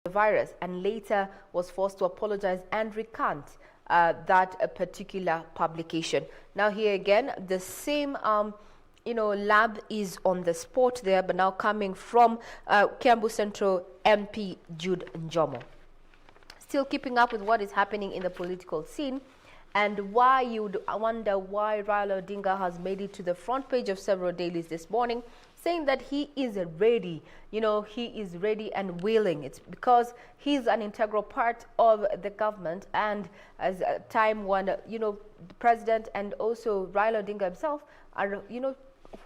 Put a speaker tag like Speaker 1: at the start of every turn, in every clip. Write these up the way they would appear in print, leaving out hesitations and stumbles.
Speaker 1: the virus, and later was forced to apologize and recant that particular publication. Now here again, the same lab is on the spot there, but now coming from Kiambu Central MP Jude Njomo. Still keeping up with what is happening in the political scene, and why you'd wonder why Raila Odinga has made it to the front page of several dailies this morning, saying that he is ready. He is ready and willing. It's because he's an integral part of the government, and as a time when the president and also Raila Odinga himself are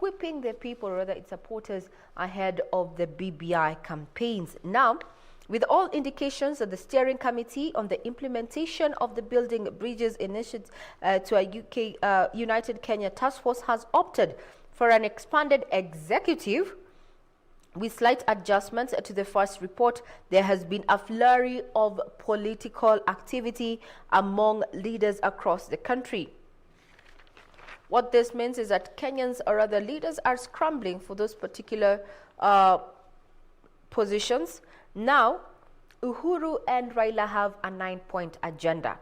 Speaker 1: whipping their people, or rather its supporters, ahead of the BBI campaigns. Now, with all indications that the steering committee on the implementation of the Building Bridges initiative to a United Kenya task force has opted for an expanded executive with slight adjustments to the first report, there has been a flurry of political activity among leaders across the country. What this means is that Kenyans, or other leaders, are scrambling for those particular positions. Now, Uhuru and Raila have a 9-point agenda.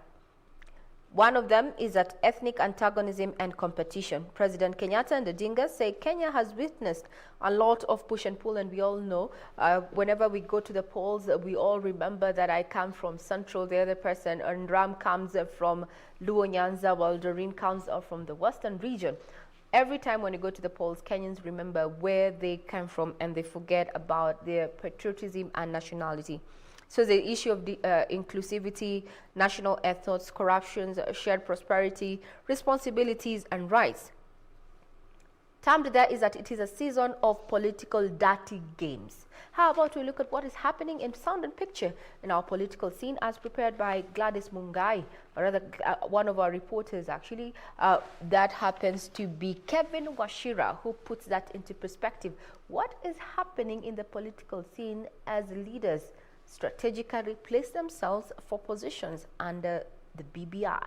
Speaker 1: One of them is that ethnic antagonism and competition. President Kenyatta and Odinga say Kenya has witnessed a lot of push and pull, and we all know whenever we go to the polls, we all remember that I come from Central, the other person, and Ram comes from Luo Nyanza, while Doreen comes from the Western region. Every time when you go to the polls, Kenyans remember where they come from and they forget about their patriotism and nationality. So the issue of the inclusivity, national ethos, corruptions, shared prosperity, responsibilities and rights. Termed there is that it is a season of political dirty games. How about we look at what is happening in sound and picture in our political scene as prepared by Gladys Mungai, or rather one of our reporters actually. That happens to be Kevin Washira, who puts that into perspective. What is happening in the political scene as leaders strategically place themselves for positions under the BBI?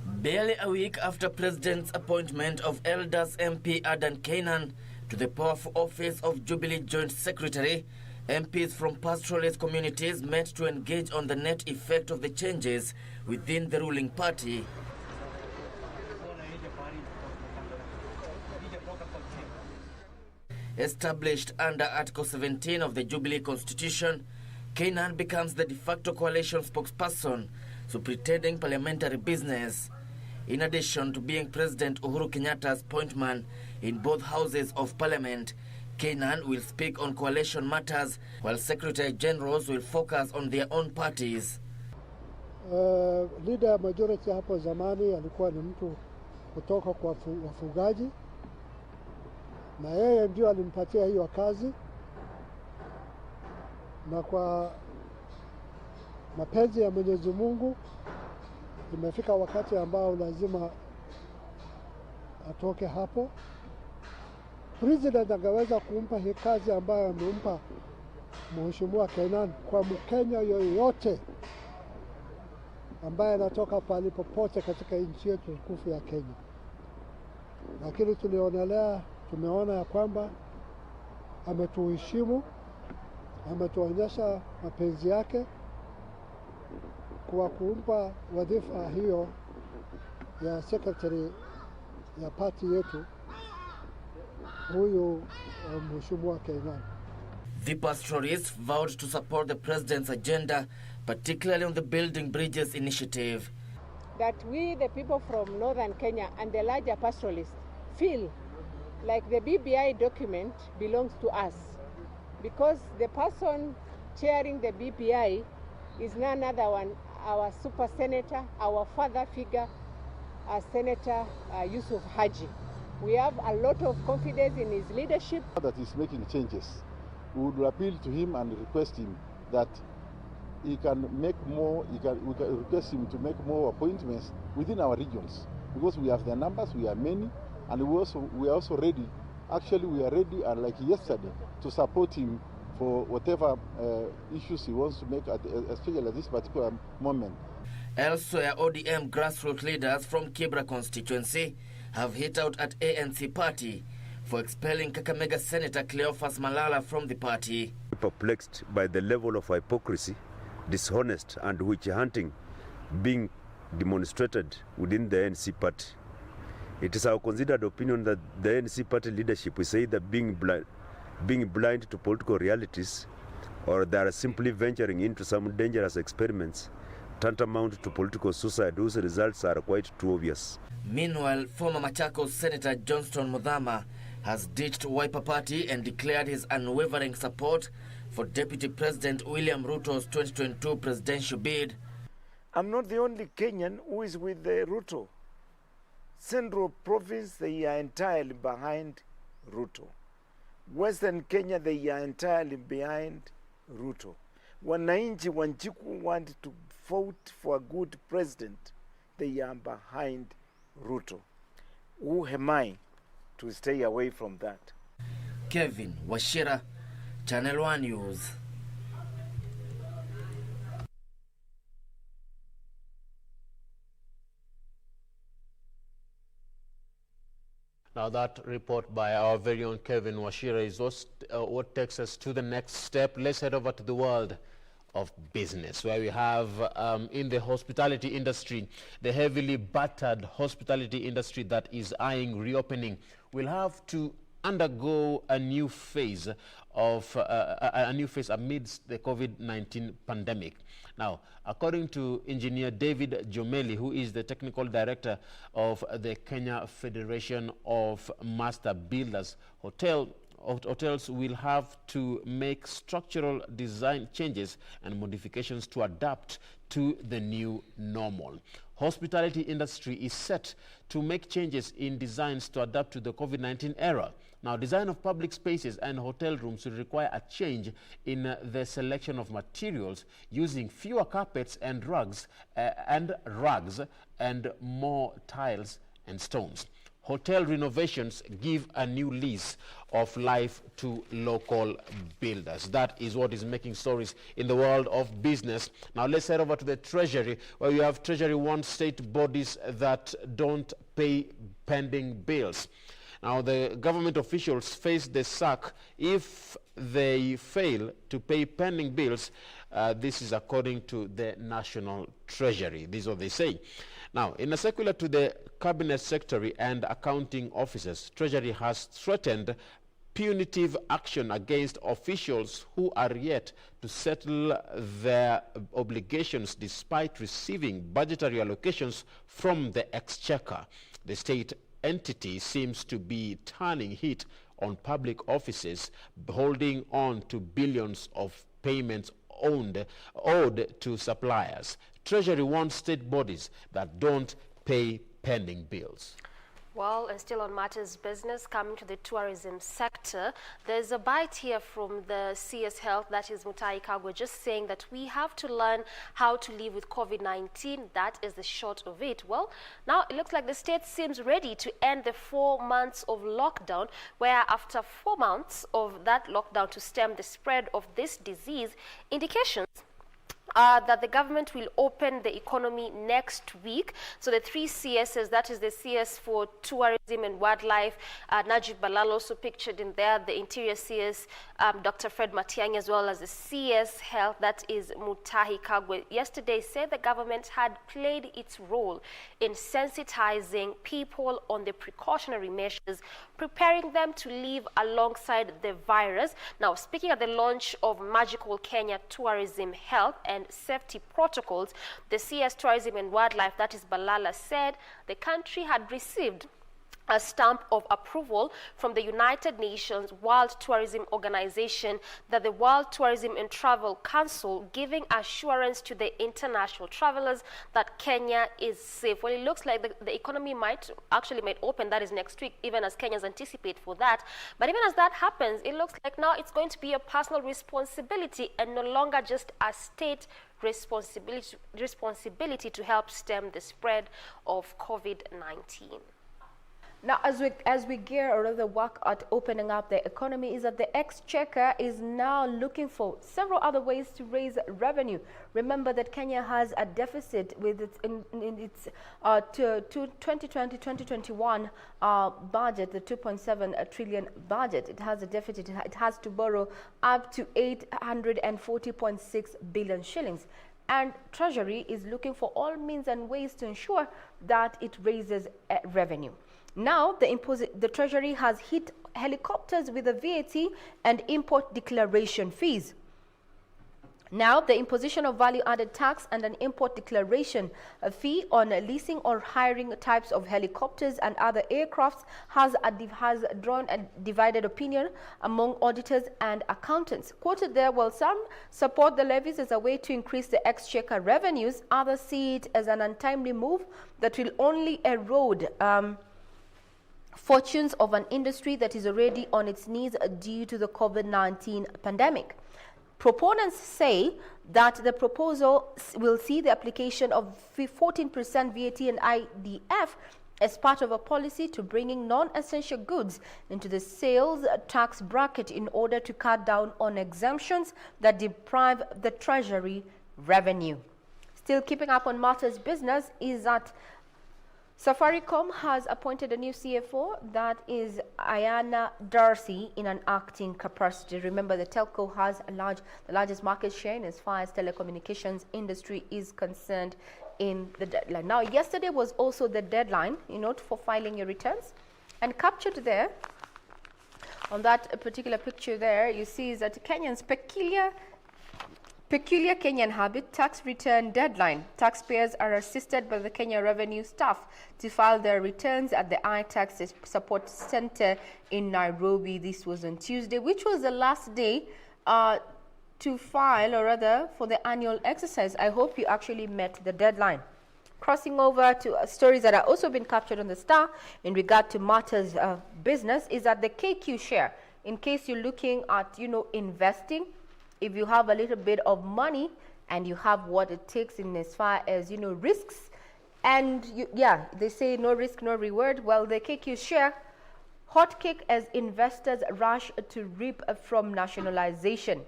Speaker 2: Barely a week after President's appointment of Elders MP Adan Kainan to the powerful office of Jubilee Joint Secretary, MPs from pastoralist communities met to engage on the net effect of the changes within the ruling party. Established under Article 17 of the Jubilee Constitution, Kainan becomes the de facto coalition spokesperson, superintending parliamentary business. In addition to being President Uhuru Kenyatta's point man in both houses of parliament, Kainan will speak on coalition matters, while Secretary Generals will focus on their own parties.
Speaker 3: Leader majority hapo zamani alikuwa ni mtu kutoka kwa wafugaji, na yeye ndio alimpatia hiyo kazi, na kwa mapenzi ya Mwenyezi Mungu imefika wakati ambao lazima atoke hapo. President angeweza kumpa hii kazi ambayo amempa Mheshimiwa Kainan kwa Mkenya yoyote ambaye anatoka pale popote katika nchi yetu tukufu ya Kenya. Lakini tumeona ya kwamba ametuheshimu, ametuonyesha mapenzi yake kwa kumpa wadhifa hiyo ya secretary ya party yetu huyu Mheshimiwa Kainan.
Speaker 2: The pastoralists vowed to support the president's agenda, particularly on the Building Bridges initiative.
Speaker 4: That we, the people from northern Kenya and the larger pastoralists, feel like the BBI document belongs to us, because the person chairing the BBI is none other than our super senator, our father figure, Senator Yusuf Haji. We have a lot of confidence in his leadership.
Speaker 5: That is making changes. We would appeal to him and request him that he can make more, we can request him to make more appointments within our regions, because we have the numbers, we are many, and we are also ready. Actually, we are ready, and like yesterday, to support him for whatever issues he wants to make, especially at this particular moment.
Speaker 2: Elsewhere, ODM grassroots leaders from Kibra constituency have hit out at ANC party, for expelling Kakamega Senator Cleophas Malala from the party.
Speaker 6: Perplexed by the level of hypocrisy, dishonest and witch hunting being demonstrated within the NC party. It is our considered opinion that the NC party leadership is either being blind to political realities, or they are simply venturing into some dangerous experiments tantamount to political suicide whose results are quite too obvious.
Speaker 2: Meanwhile, former Machakos Senator Johnston Muthama has ditched Wiper Party and declared his unwavering support for Deputy President William Ruto's 2022 presidential bid.
Speaker 7: I'm not the only Kenyan who is with Ruto. Central Province, they are entirely behind Ruto. Western Kenya, they are entirely behind Ruto. Wananchi Wanjiku want to vote for a good president. They are behind Ruto. Who am I to stay away from that?
Speaker 2: Kevin Washira, Channel 1 News.
Speaker 8: Now that report by our very own Kevin Washira is what takes us to the next step. Let's head over to the world of business, where we have in the hospitality industry, the heavily battered hospitality industry that is eyeing reopening will have to undergo a new phase amidst the COVID-19 pandemic. Now, according to engineer David Jomeli, who is the technical director of the Kenya Federation of Master Builders, hotels will have to make structural design changes and modifications to adapt to the new normal. Hospitality industry is set to make changes in designs to adapt to the COVID-19 era. Now, design of public spaces and hotel rooms will require a change in the selection of materials, using fewer carpets and rugs and more tiles and stones. Hotel renovations give a new lease of life to local builders. That is what is making stories in the world of business. Now let's head over to the Treasury, where we have Treasury wants state bodies that don't pay pending bills. Now the government officials face the sack if they fail to pay pending bills. This is according to the National Treasury. This is what they say. Now, in a circular to the Cabinet Secretary and accounting officers, Treasury has threatened punitive action against officials who are yet to settle their obligations despite receiving budgetary allocations from the Exchequer. The state entity seems to be turning heat on public offices, holding on to billions of payments owed to suppliers. Treasury wants state bodies that don't pay pending bills.
Speaker 9: Well, and still on matters business, coming to the tourism sector, there's a bite here from the CS Health, that is Mutahi Kagwe, just saying that we have to learn how to live with COVID-19. That is the short of it. Well, now it looks like the state seems ready to end the 4 months of lockdown, where after 4 months of that lockdown to stem the spread of this disease, indications that the government will open the economy next week. So the 3 CSs, that is the CS for tourism and wildlife, Najib Balal also pictured in there, the interior CS, Dr. Fred Matiang'i, as well as the CS Health, that is Mutahi Kagwe, yesterday said the government had played its role in sensitizing people on the precautionary measures, preparing them to live alongside the virus. Now, speaking at the launch of Magical Kenya Tourism Health and Safety Protocols, the CS Tourism and Wildlife, that is Balala, said the country had received a stamp of approval from the United Nations World Tourism Organization, that the World Tourism and Travel Council, giving assurance to the international travelers that Kenya is safe. Well, it looks like the economy might open, that is next week, even as Kenyans anticipate for that. But even as that happens, it looks like now it's going to be a personal responsibility and no longer just a state responsibility to help stem the spread of COVID-19.
Speaker 1: Now, as we gear or rather work at opening up the economy, is that the exchequer is now looking for several other ways to raise revenue. Remember that Kenya has a deficit with its in its 2020-2021 budget, the 2.7 trillion budget. It has a deficit. It has to borrow up to 840.6 billion shillings. And Treasury is looking for all means and ways to ensure that it raises revenue. Now, the Treasury has hit helicopters with the VAT and import declaration fees. Now, the imposition of value-added tax and an import declaration fee on leasing or hiring types of helicopters and other aircrafts has drawn a divided opinion among auditors and accountants. Quoted there, while some support the levies as a way to increase the exchequer revenues, others see it as an untimely move that will only erode fortunes of an industry that is already on its knees due to the COVID-19 pandemic. Proponents say that the proposal will see the application of 14% VAT and IDF as part of a policy to bringing non-essential goods into the sales tax bracket in order to cut down on exemptions that deprive the Treasury revenue. Still keeping up on matters business is that Safaricom has appointed a new CFO, that is Ayana Darcy, in an acting capacity. Remember, the telco has the largest market share in as far as telecommunications industry is concerned in the deadline. Now, yesterday was also the deadline, for filing your returns, and captured there on that particular picture there, you see is that Kenyans' peculiar Kenyan habit, tax return deadline. Taxpayers are assisted by the Kenya Revenue staff to file their returns at the iTax Support Center in Nairobi. This was on Tuesday, which was the last day to file, or rather for the annual exercise. I hope you actually met the deadline. Crossing over to stories that are also been captured on the Star in regard to matters of business is that the KQ share, in case you're looking at, investing, if you have a little bit of money and you have what it takes in as far as, risks, and they say no risk, no reward. Well, the KQ share, hot cake as investors rush to reap from nationalization.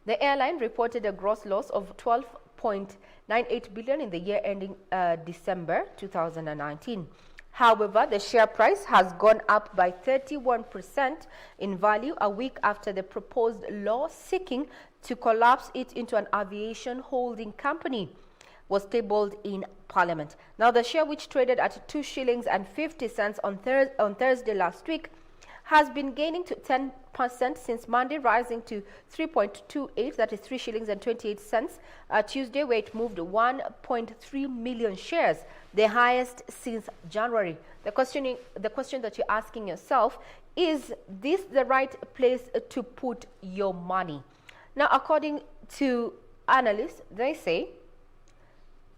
Speaker 1: The airline reported a gross loss of 12.98 billion in the year ending December 2019. However, the share price has gone up by 31% in value a week after the proposed law seeking to collapse it into an aviation holding company was tabled in Parliament. Now, the share, which traded at 2 shillings and 50 cents on Thursday last week, has been gaining to 10% since Monday, rising to 3.28, that is 3 shillings and 28 cents, Tuesday, where it moved 1.3 million shares, the highest since January. The question that you're asking yourself, is this the right place to put your money? Now, according to analysts, they say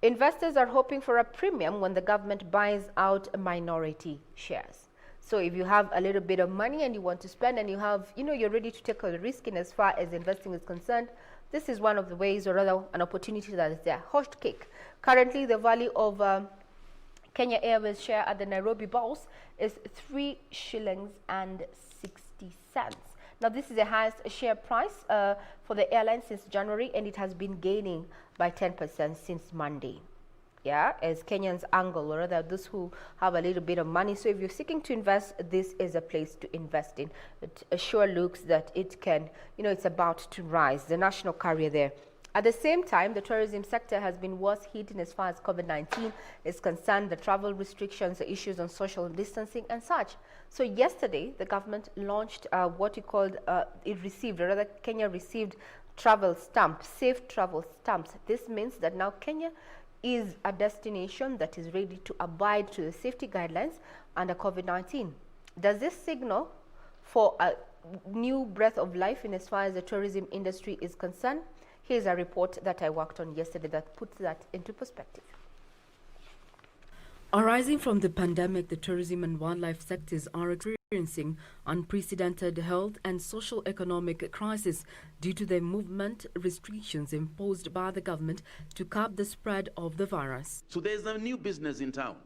Speaker 1: investors are hoping for a premium when the government buys out minority shares. So if you have a little bit of money and you want to spend, and you have, you're ready to take a risk in as far as investing is concerned, this is one of the ways, or rather an opportunity that is there. Hot cake. Currently, the value of Kenya Airways share at the Nairobi Bourse is 3 shillings and 60 cents. Now, this is the highest share price for the airline since January, and it has been gaining by 10% since Monday. As Kenyans angle, or rather those who have a little bit of money. So if you're seeking to invest, this is a place to invest in. It sure looks that it can, it's about to rise, the national carrier there. At the same time, the tourism sector has been worse hit in as far as COVID-19 is concerned, the travel restrictions, the issues on social distancing and such. So yesterday, the government launched what you called, Kenya received travel stamps, safe travel stamps. This means that now Kenya is a destination that is ready to abide to the safety guidelines under COVID-19. Does this signal for a new breath of life in as far as the tourism industry is concerned? Here's a report that I worked on yesterday that puts that into perspective.
Speaker 10: Arising from the pandemic, the tourism and wildlife sectors are experiencing unprecedented health and social economic crisis due to the movement restrictions imposed by the government to curb the spread of the virus.
Speaker 11: So there's a new business in town.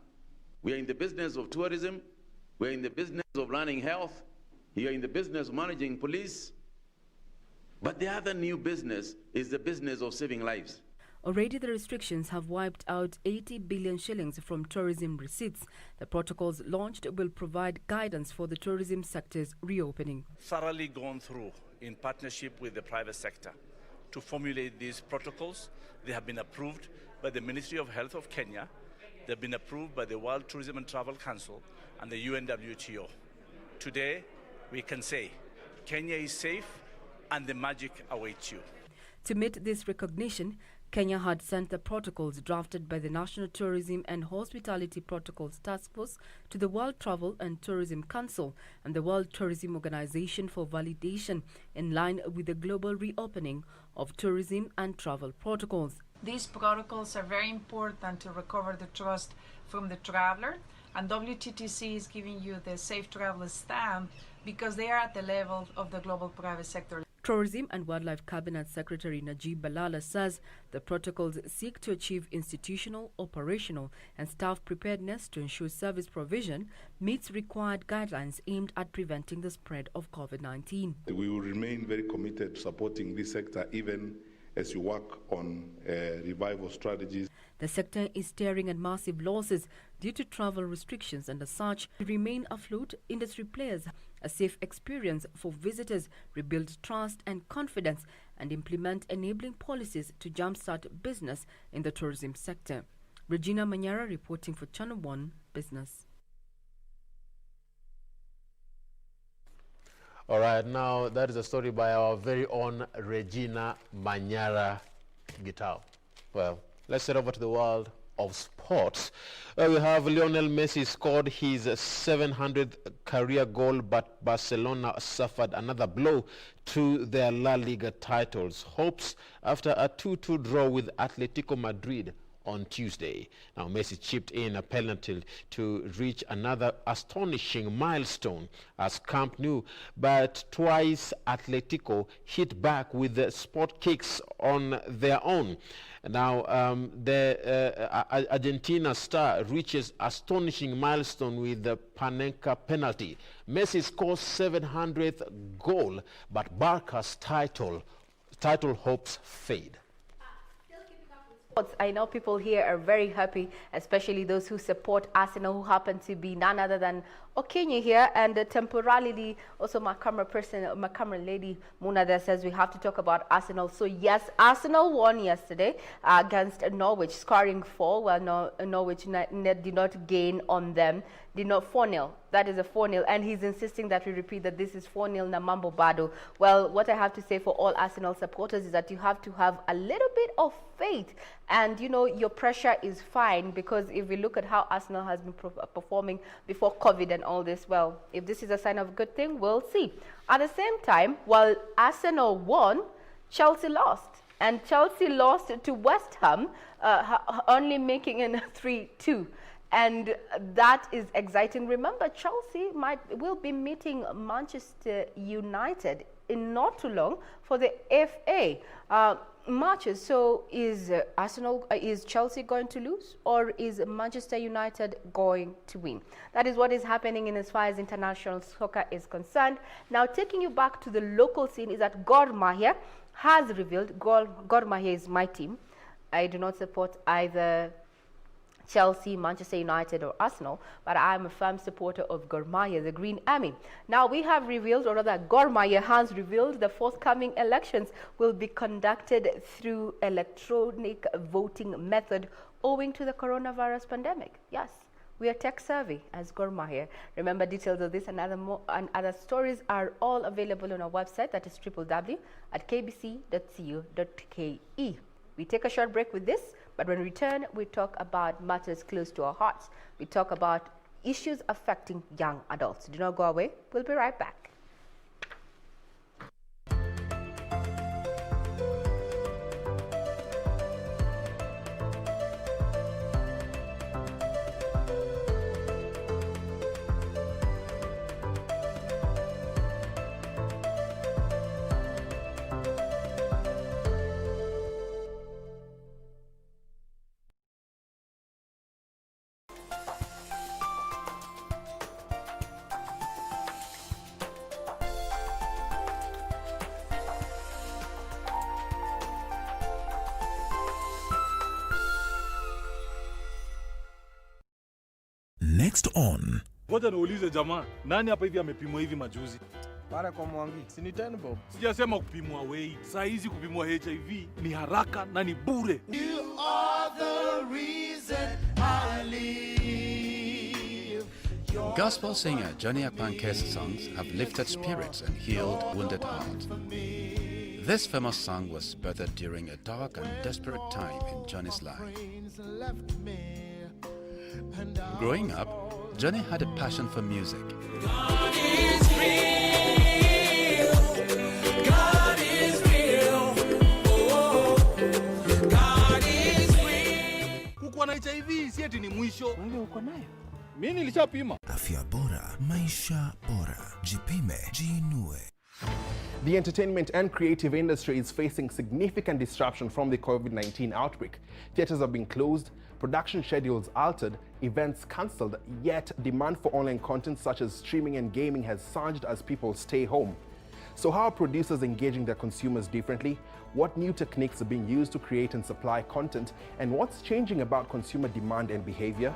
Speaker 11: We are in the business of tourism. We are in the business of running health. We are in the business of managing police. But the other new business is the business of saving lives.
Speaker 10: Already the restrictions have wiped out 80 billion shillings from tourism receipts. The protocols launched will provide guidance for the tourism sector's reopening.
Speaker 12: Thoroughly gone through in partnership with the private sector to formulate these protocols. They have been approved by the Ministry of Health of Kenya. They've been approved by the World Tourism and Travel Council and the UNWTO. Today, we can say Kenya is safe and the magic awaits you.
Speaker 10: To meet this recognition, Kenya had sent the protocols drafted by the National Tourism and Hospitality Protocols Task Force to the World Travel and Tourism Council and the World Tourism Organization for validation in line with the global reopening of tourism and travel protocols.
Speaker 13: These protocols are very important to recover the trust from the traveler, and WTTC is giving you the Safe Traveler stamp because they are at the level of the global private sector.
Speaker 10: Tourism and Wildlife Cabinet Secretary Najib Balala says the protocols seek to achieve institutional, operational and staff preparedness to ensure service provision meets required guidelines aimed at preventing the spread of COVID-19.
Speaker 14: We will remain very committed to supporting this sector even as you work on revival strategies.
Speaker 10: The sector is staring at massive losses due to travel restrictions, and as such, to remain afloat, industry players a safe experience for visitors, rebuild trust and confidence, and implement enabling policies to jumpstart business in the tourism sector. Regina Manyara reporting for Channel 1 Business.
Speaker 8: All right, now that is a story by our very own Regina Manyara Gitao. Well, let's head over to the world of sports. We have Lionel Messi scored his 700th career goal, but Barcelona suffered another blow to their La Liga titles hopes after a 2-2 draw with Atletico Madrid on Tuesday. Now, Messi chipped in a penalty to reach another astonishing milestone as Camp Nou, but twice Atletico hit back with the spot kicks on their own. Now, the Argentina star reaches astonishing milestone with the Panenka penalty. Messi scores 700th goal, but Barca's title hopes fade.
Speaker 1: I know people here are very happy, especially those who support Arsenal, who happen to be none other than Okenye here, and temporarily also my camera lady Muna there says we have to talk about Arsenal. So yes, Arsenal won yesterday against Norwich, scoring 4. Well, Norwich did not gain on them, did not 4-0. That is a 4-0, and he's insisting that we repeat that this is 4-0 Namambo Bado. Well, what I have to say for all Arsenal supporters is that you have to have a little bit of faith, and you know your pressure is fine, because if we look at how Arsenal has been performing before COVID and all this, well, if this is a sign of a good thing, we'll see. At the same time, while Arsenal won, Chelsea lost, and Chelsea lost to West Ham, only making it 3-2. And that is exciting. Remember, Chelsea will be meeting Manchester United in not too long for the FA matches. So is Chelsea going to lose, or is Manchester United going to win? That is what is happening in as far as international soccer is concerned. Now, taking you back to the local scene is that Gor Mahia has revealed, Gor Mahia is my team. I do not support either Chelsea, Manchester United or Arsenal, but I am a firm supporter of Gor Mahia, the Green Army. Now we have revealed, or rather Gor Mahia has revealed, the forthcoming elections will be conducted through electronic voting method owing to the coronavirus pandemic. Yes, we are tech savvy as Gor Mahia. Remember, details of this and other stories are all available on our website, that is www.kbc.co.ke. We take a short break with this, but when we return, we talk about matters close to our hearts. We talk about issues affecting young adults. Do not go away. We'll be right back.
Speaker 15: Next on.
Speaker 16: Ngoja niulize jamaa, nani hapa hivi amepimwa hivi majuzi?
Speaker 17: Para kwa Mwangi, si ni 10 bob.
Speaker 16: Sijasema kupimwa weight. Saa hizi kupimwa HIV ni haraka na ni bure.
Speaker 18: You are the reason I live.
Speaker 19: Gospel singer Johnny Akpanke's songs have lifted spirits and healed wounded hearts. This famous song was birthed during a dark and desperate time in Johnny's life. Growing up, Johnny had a passion for music.
Speaker 18: God is real. God is real. Oh, God is real.
Speaker 16: Kukuwa na HIV si eti ni mwisho. Wewe uko nayo? Mimi nilishapima.
Speaker 15: Afya bora, maisha bora. Jipime, jiinue.
Speaker 20: The entertainment and creative industry is facing significant disruption from the COVID-19 outbreak. Theaters have been closed, production schedules altered, events cancelled, yet demand for online content such as streaming and gaming has surged as people stay home. So how are producers engaging their consumers differently? What new techniques are being used to create and supply content? And what's changing about consumer demand and behavior?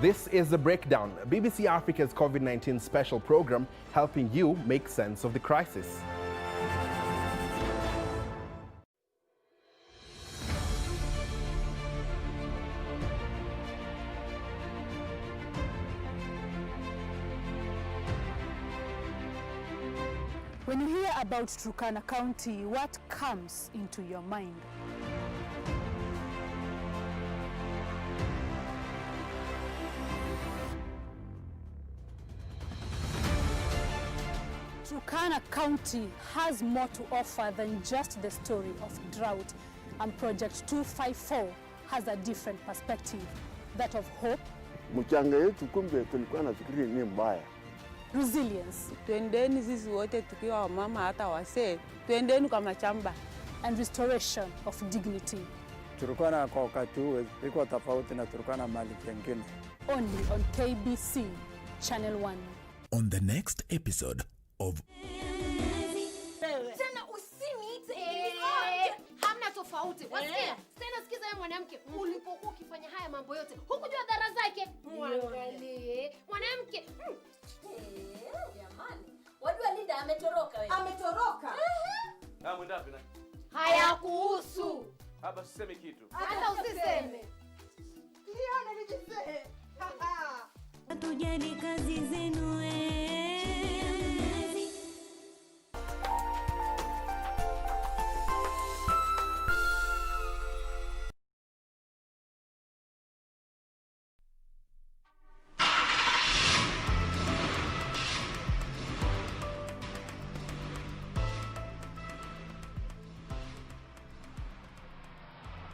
Speaker 20: This is The Breakdown, BBC Africa's COVID-19 special program, helping you make sense of the crisis.
Speaker 21: When you hear about Turkana County, what comes into your mind? Turkana County has more to offer than just the story of drought, and Project 254 has a different perspective, that of hope,
Speaker 22: mchanga yetu kumbe tulikuwa nafikiri ni mbaya.
Speaker 21: Resilience.
Speaker 23: Twendeni sisi wote tukiwa wamama hata wasee, twendeni kwa machamba.
Speaker 21: And restoration of dignity.
Speaker 17: Turkana kwa wakati huu iko tofauti na Turkana mali nyingine.
Speaker 21: Only on KBC Channel 1.
Speaker 15: On the next episode of
Speaker 24: Tena usiniite. Hamna tofauti. Wasikia? Tena sikiza wewe mwanamke, ulipokuwa ukifanya haya mambo yote, hukujua dhara zake. Mwangalie. Mwanamke.
Speaker 25: Jamani. Wajua Linda ametoroka wewe. Ametoroka?
Speaker 16: Mwenda wapi na?
Speaker 24: Hayakuhusu.
Speaker 16: Haba usiseme kitu.
Speaker 24: Hata usiseme.
Speaker 25: Liona nijiseme.
Speaker 26: Hatujali kazi zenu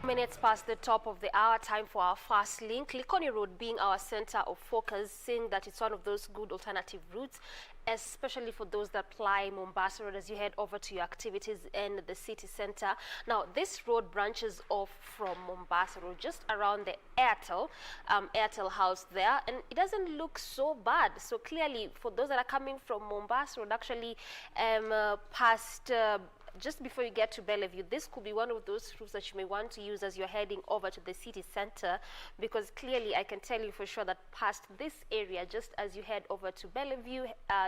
Speaker 9: Minutes past the top of the hour, time for our fast link. Likoni Road being our center of focus, seeing that it's one of those good alternative routes, especially for those that ply Mombasa Road as you head over to your activities in the city center. Now, this road branches off from Mombasa Road, just around the Airtel house there, and it doesn't look so bad. So clearly, for those that are coming from Mombasa Road, actually past just before you get to Bellevue, this could be one of those routes that you may want to use as you're heading over to the city center, because clearly I can tell you for sure that past this area, just as you head over to Bellevue,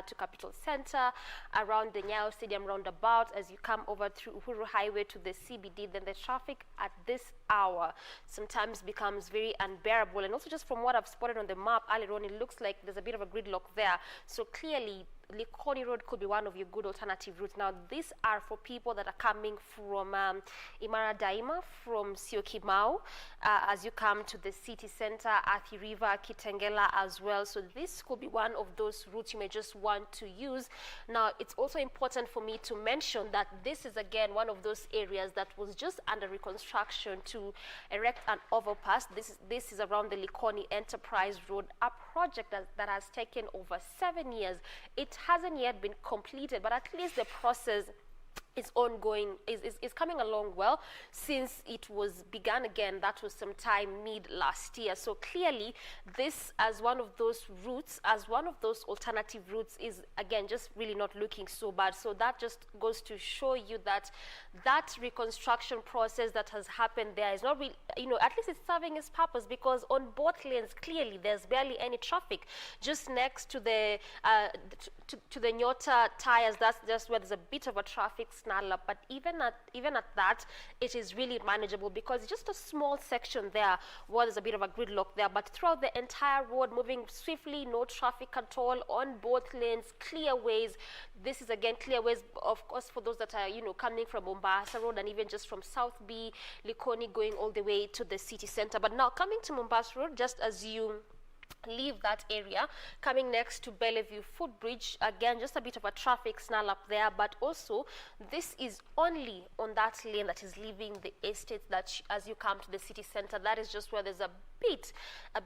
Speaker 9: to Capital Center, around the Nyayo Stadium roundabout, as you come over through Uhuru Highway to the CBD, then the traffic at this hour sometimes becomes very unbearable. And also just from what I've spotted on the map earlier on, it looks like there's a bit of a gridlock there. So clearly, Likoni Road could be one of your good alternative routes. Now, these are for people that are coming from Imara Daima, from Syokimau, as you come to the city center, Athi River, Kitengela as well. So this could be one of those routes you may just want to use. Now, it's also important for me to mention that this is, again, one of those areas that was just under reconstruction to erect an overpass. This is around the Likoni Enterprise Road, a project that has taken over 7 years. It hasn't yet been completed, but at least the process is ongoing, is coming along well since it was begun again. That was sometime mid last year. So clearly this, as one of those routes, as one of those alternative routes, is again just really not looking so bad. So that just goes to show you that that reconstruction process that has happened there is not really, you know, at least it's serving its purpose, because on both lanes clearly there's barely any traffic. Just next to the to the Nyota tires, that's just where there's a bit of a traffic snarl up, but even at that, it is really manageable, because it's just a small section there where there's a bit of a gridlock there, but throughout the entire road, moving swiftly, no traffic at all on both lanes, clear ways. This is again clear ways, of course, for those that are, you know, coming from Mombasa Road and even just from South B, Likoni, going all the way to the city center. But now coming to Mombasa Road, just as you leave that area, coming next to Bellevue Footbridge, again just a bit of a traffic snarl up there, but also this is only on that lane that is leaving the estate, that as you come to the city center, that is just where there's a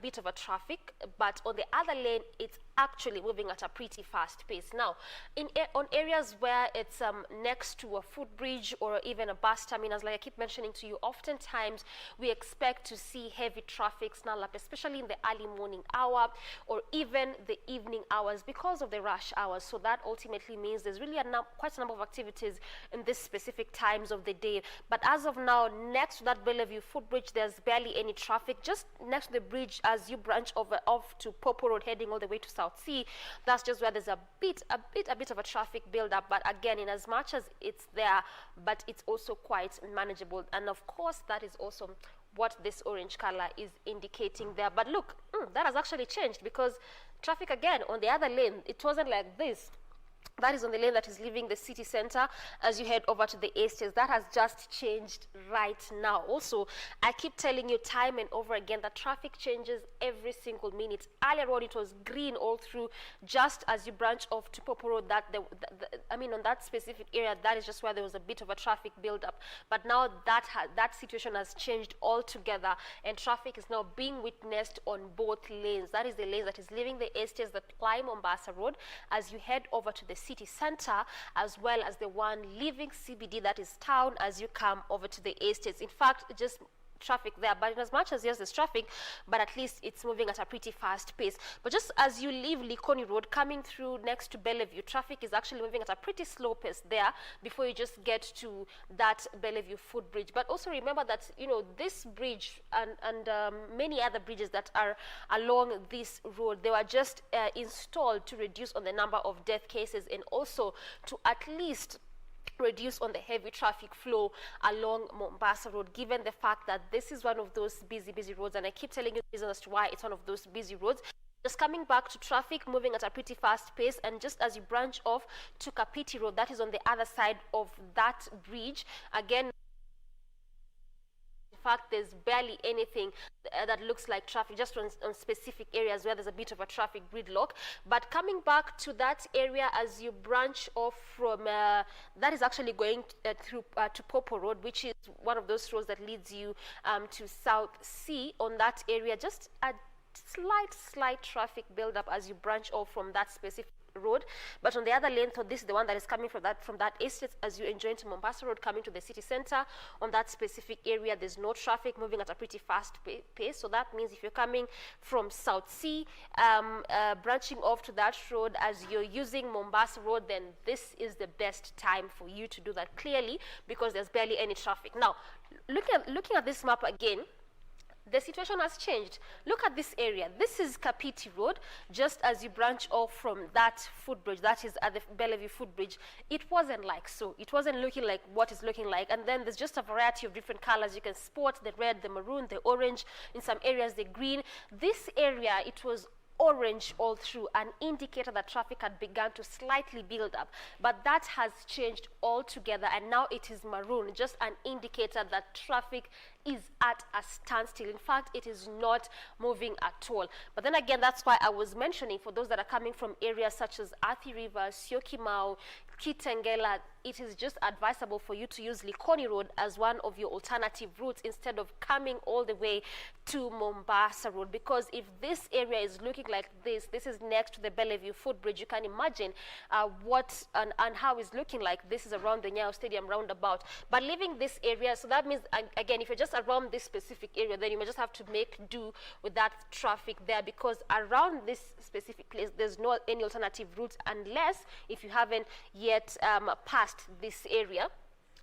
Speaker 9: bit of a traffic, but on the other lane it's actually moving at a pretty fast pace. Now on areas where it's next to a footbridge or even a bus terminus, like I keep mentioning to you, oftentimes we expect to see heavy traffic snarl up, especially in the early morning hour or even the evening hours, because of the rush hours. So that ultimately means there's really quite a number of activities in this specific times of the day. But as of now, next to that Bellevue Footbridge, there's barely any traffic. Just next to the bridge, as you branch off to Popo Road heading all the way to South Sea, that's just where there's a bit of a traffic build-up. But again, in as much as it's there, but it's also quite manageable. And of course, that is also what this orange color is indicating there. But look, that has actually changed, because traffic again on the other lane, it wasn't like this. That is on the lane that is leaving the city center as you head over to the estates. That has just changed right now. Also, I keep telling you time and over again that traffic changes every single minute. Earlier on, it was green all through, just as you branch off to Popo Road. On that specific area, that is just where there was a bit of a traffic build-up. But now that situation has changed altogether, and traffic is now being witnessed on both lanes. That is the lanes that is leaving the estates that climb Mombasa Road as you head over to the city center, as well as the one leaving CBD, that is town, as you come over to the estates. In fact, just traffic there, but in as much as yes, there's traffic, but at least it's moving at a pretty fast pace. But just as you leave Likoni Road, coming through next to Bellevue, traffic is actually moving at a pretty slow pace there before you just get to that Bellevue Footbridge. But also remember that, you know, this bridge and many other bridges that are along this road, they were just installed to reduce on the number of death cases, and also to at least reduce on the heavy traffic flow along Mombasa Road, given the fact that this is one of those busy roads. And I keep telling you the reason as to why it's one of those busy roads. Just coming back to traffic moving at a pretty fast pace, and just as you branch off to Kapiti Road, that is on the other side of that bridge, again, in fact, there's barely anything that looks like traffic, just on specific areas where there's a bit of a traffic gridlock. But coming back to that area as you branch off from, that is actually going through to Popo Road, which is one of those roads that leads you to South Sea. On that area, just a slight traffic build-up as you branch off from that specific road. But on the other lane, so this is the one that is coming from that estate as you enjoy into Mombasa Road, coming to the city center. On that specific area, there's no traffic, moving at a pretty fast pace. So that means if you're coming from South Sea, branching off to that road as you're using Mombasa Road, then this is the best time for you to do that, clearly, because there's barely any traffic. Now, looking at this map again, the situation has changed. Look at this area. This is Kapiti Road, just as you branch off from that footbridge, that is at the Bellevue Footbridge. It wasn't like so. It wasn't looking like what it's looking like. And then there's just a variety of different colors. You can spot the red, the maroon, the orange, in some areas the green. This area, it was orange all through, an indicator that traffic had begun to slightly build up, but that has changed altogether, and now it is maroon, just an indicator that traffic is at a standstill. In fact, it is not moving at all. But then again, that's why I was mentioning for those that are coming from areas such as Athi River, Syokimau, Kitengela, it is just advisable for you to use Likoni Road as one of your alternative routes instead of coming all the way to Mombasa Road, because if this area is looking like this is next to the Bellevue footbridge, you can imagine what and how it's looking like. This is around the Nyayo Stadium roundabout. But leaving this area, so that means, again, if you're just around this specific area, then you may just have to make do with that traffic there, because around this specific place, there's no any alternative routes unless if you haven't yet passed this area.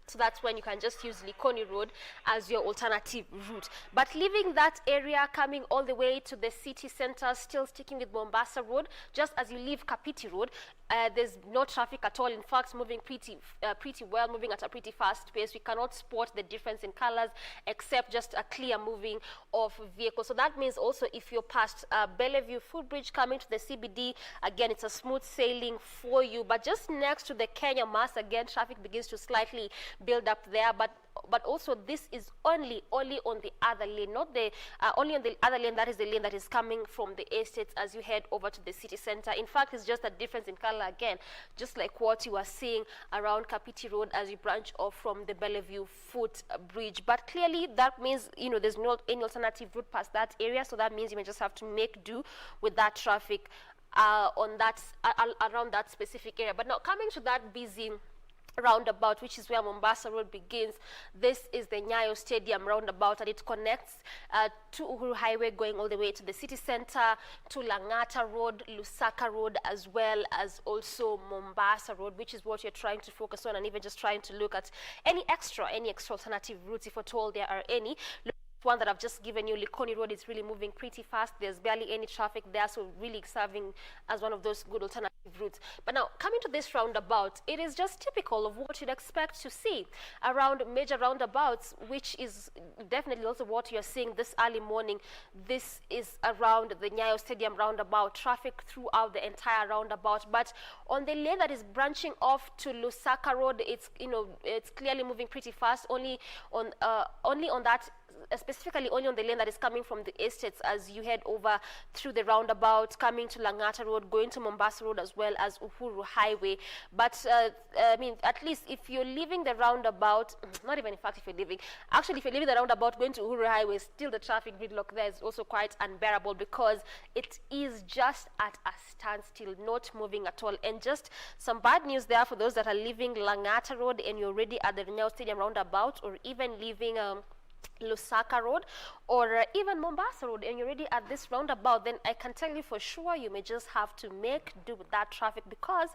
Speaker 9: So that's when you can just use Likoni Road as your alternative route. But leaving that area, coming all the way to the city center, still sticking with Mombasa Road, just as you leave Kapiti Road, there's no traffic at all. In fact, moving pretty well, moving at a pretty fast pace. We cannot spot the difference in colors except just a clear moving of vehicles. So that means also if you're past Bellevue Footbridge coming to the CBD, again, it's a smooth sailing for you. But just next to the Kenya Mass, again, traffic begins to slightly build up there, but also this is only on the other lane, not the only on the other lane. That is the lane that is coming from the estates as you head over to the city center. In fact, it's just a difference in color again, just like what you are seeing around Kapiti Road as you branch off from the Bellevue footbridge. But clearly that means, you know, there's no any alternative route past that area, so that means you may just have to make do with that traffic on that around that specific area. But now coming to that busy roundabout, which is where Mombasa Road begins. This is the Nyayo Stadium roundabout, and it connects to Uhuru Highway going all the way to the city center, to Langata Road, Lusaka Road, as well as also Mombasa Road, which is what you're trying to focus on, and even just trying to look at any extra alternative routes, if at all there are any. One that I've just given you, Likoni Road, is really moving pretty fast. There's barely any traffic there, so really serving as one of those good alternative routes. But now, coming to this roundabout, it is just typical of what you'd expect to see around major roundabouts, which is definitely also what you're seeing this early morning. This is around the Nyayo Stadium roundabout, traffic throughout the entire roundabout. But on the lane that is branching off to Lusaka Road, it's clearly moving pretty fast. Only on that. Specifically only on the lane that is coming from the estates as you head over through the roundabout, coming to Langata Road, going to Mombasa Road, as well as Uhuru Highway. But I mean, at least if you're leaving the roundabout, not even in fact if you're leaving, actually if you're leaving the roundabout going to Uhuru Highway, still the traffic gridlock there is also quite unbearable, because it is just at a standstill, not moving at all. And just some bad news there for those that are leaving Langata Road and you're already at the Nyayo Stadium roundabout, or even leaving Lusaka Road, or even Mombasa Road, and you're already at this roundabout, then I can tell you for sure you may just have to make do with that traffic, because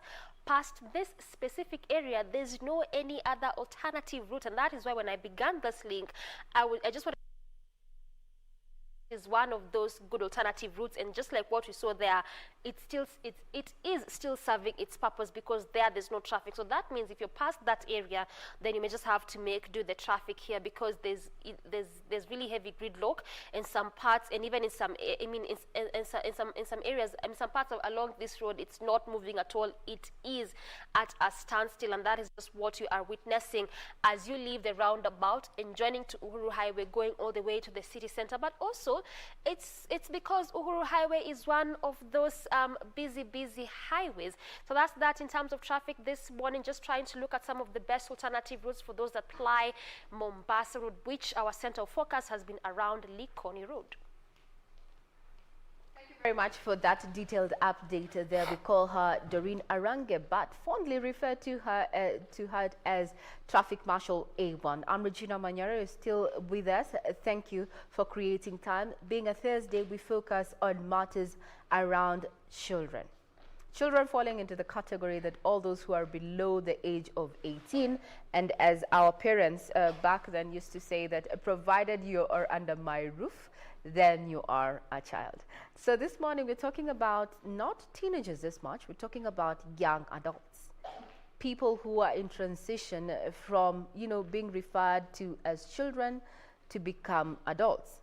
Speaker 9: past this specific area there's no any other alternative route. And that is why when I began this link, I just want is one of those good alternative routes, and just like what we saw there, it is still serving its purpose, because there's no traffic. So that means if you're past that area, then you may just have to make do the traffic here, because there's really heavy gridlock in some parts, and even in some in some areas, in some parts along this road, it's not moving at all. It is at a standstill, and that is just what you are witnessing as you leave the roundabout and joining to Uhuru Highway, going all the way to the city center. But also it's because Uhuru Highway is one of those busy highways. So that's that in terms of traffic this morning. Just trying to look at some of the best alternative routes for those that ply Mombasa Road, which our center of focus has been around Likoni Road.
Speaker 1: Very much for that detailed update there. We call her Doreen Arange, but fondly refer to her as Traffic Marshal A1. I'm Regina Manyara, is still with us. Thank you for creating time. Being a Thursday, we focus on matters around children. Children falling into the category that all those who are below the age of 18, and as our parents back then used to say, that provided you are under my roof, then you are a child. So this morning we're talking about not teenagers this much, we're talking about young adults. People who are in transition from, being referred to as children to become adults.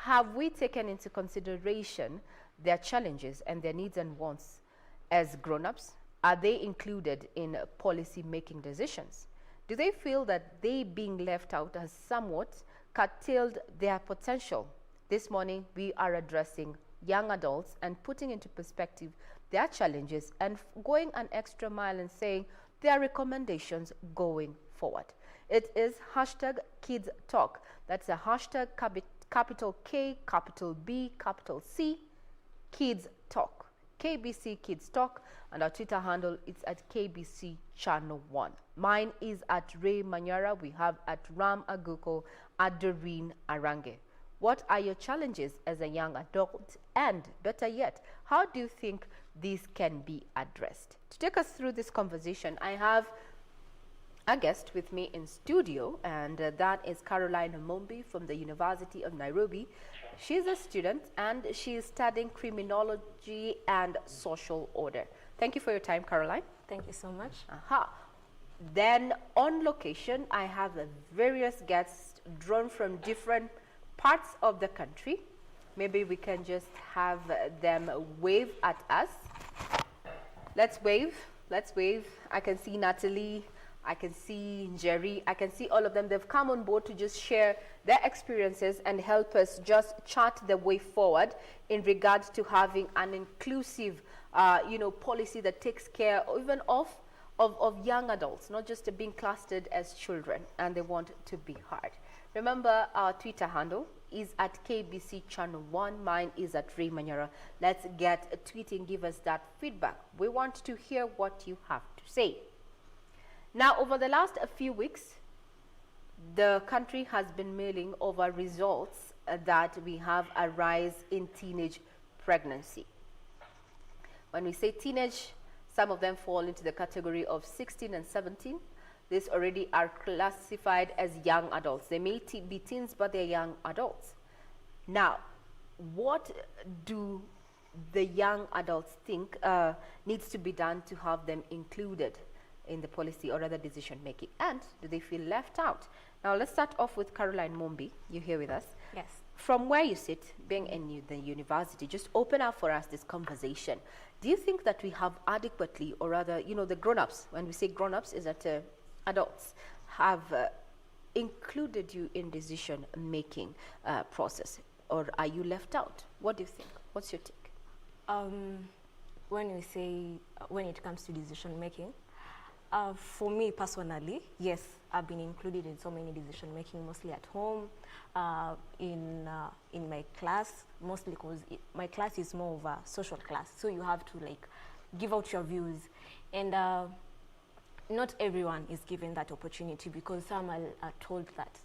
Speaker 1: Have we taken into consideration their challenges and their needs and wants as grown-ups? Are they included in policy making decisions? Do they feel that they being left out has somewhat curtailed their potential. This morning, we are addressing young adults and putting into perspective their challenges and going an extra mile and saying their recommendations going forward. It is hashtag Kids Talk. That's a hashtag capital K, capital B, capital C, Kids Talk. KBC Kids Talk, and our Twitter handle is at KBC Channel 1. Mine is at Ray Manyara. We have at Ram Aguko, at Doreen Arange. What are your challenges as a young adult? And better yet, how do you think these can be addressed? To take us through this conversation, I have a guest with me in studio, and that is Caroline Mombi from the University of Nairobi. She's a student and she's studying criminology and social order. Thank you for your time, Caroline.
Speaker 3: Thank you so much.
Speaker 1: Then on location, I have various guests drawn from different parts of the country. Maybe we can just have them wave at us. Let's wave. Let's wave. I can see Natalie. I can see Jerry, I can see all of them. They've come on board to just share their experiences and help us just chart the way forward in regards to having an inclusive, policy that takes care even of young adults, not just being clustered as children, and they want to be heard. Remember, our Twitter handle is at KBC Channel 1. Mine is at Ray Manyara. Let's get tweeting. Give us that feedback. We want to hear what you have to say. Now, over the last few weeks, the country has been milling over results that we have a rise in teenage pregnancy. When we say teenage, some of them fall into the category of 16 and 17. These already are classified as young adults. They may be teens, but they're young adults. Now, what do the young adults think needs to be done to have them included in the policy or other decision making, and do they feel left out? Now let's start off with Caroline Mombi. You're here with us.
Speaker 3: Yes.
Speaker 1: From where you sit, being in the university, just open up for us this conversation. Do you think that we have adequately, or rather, the grown-ups, when we say grown-ups, is that adults have included you in decision making process, or are you left out? What do you think? What's your take?
Speaker 3: When it comes to decision making, for me personally, yes, I've been included in so many decision making, mostly at home, in my class, mostly because my class is more of a social class, so you have to give out your views, and not everyone is given that opportunity, because some are told that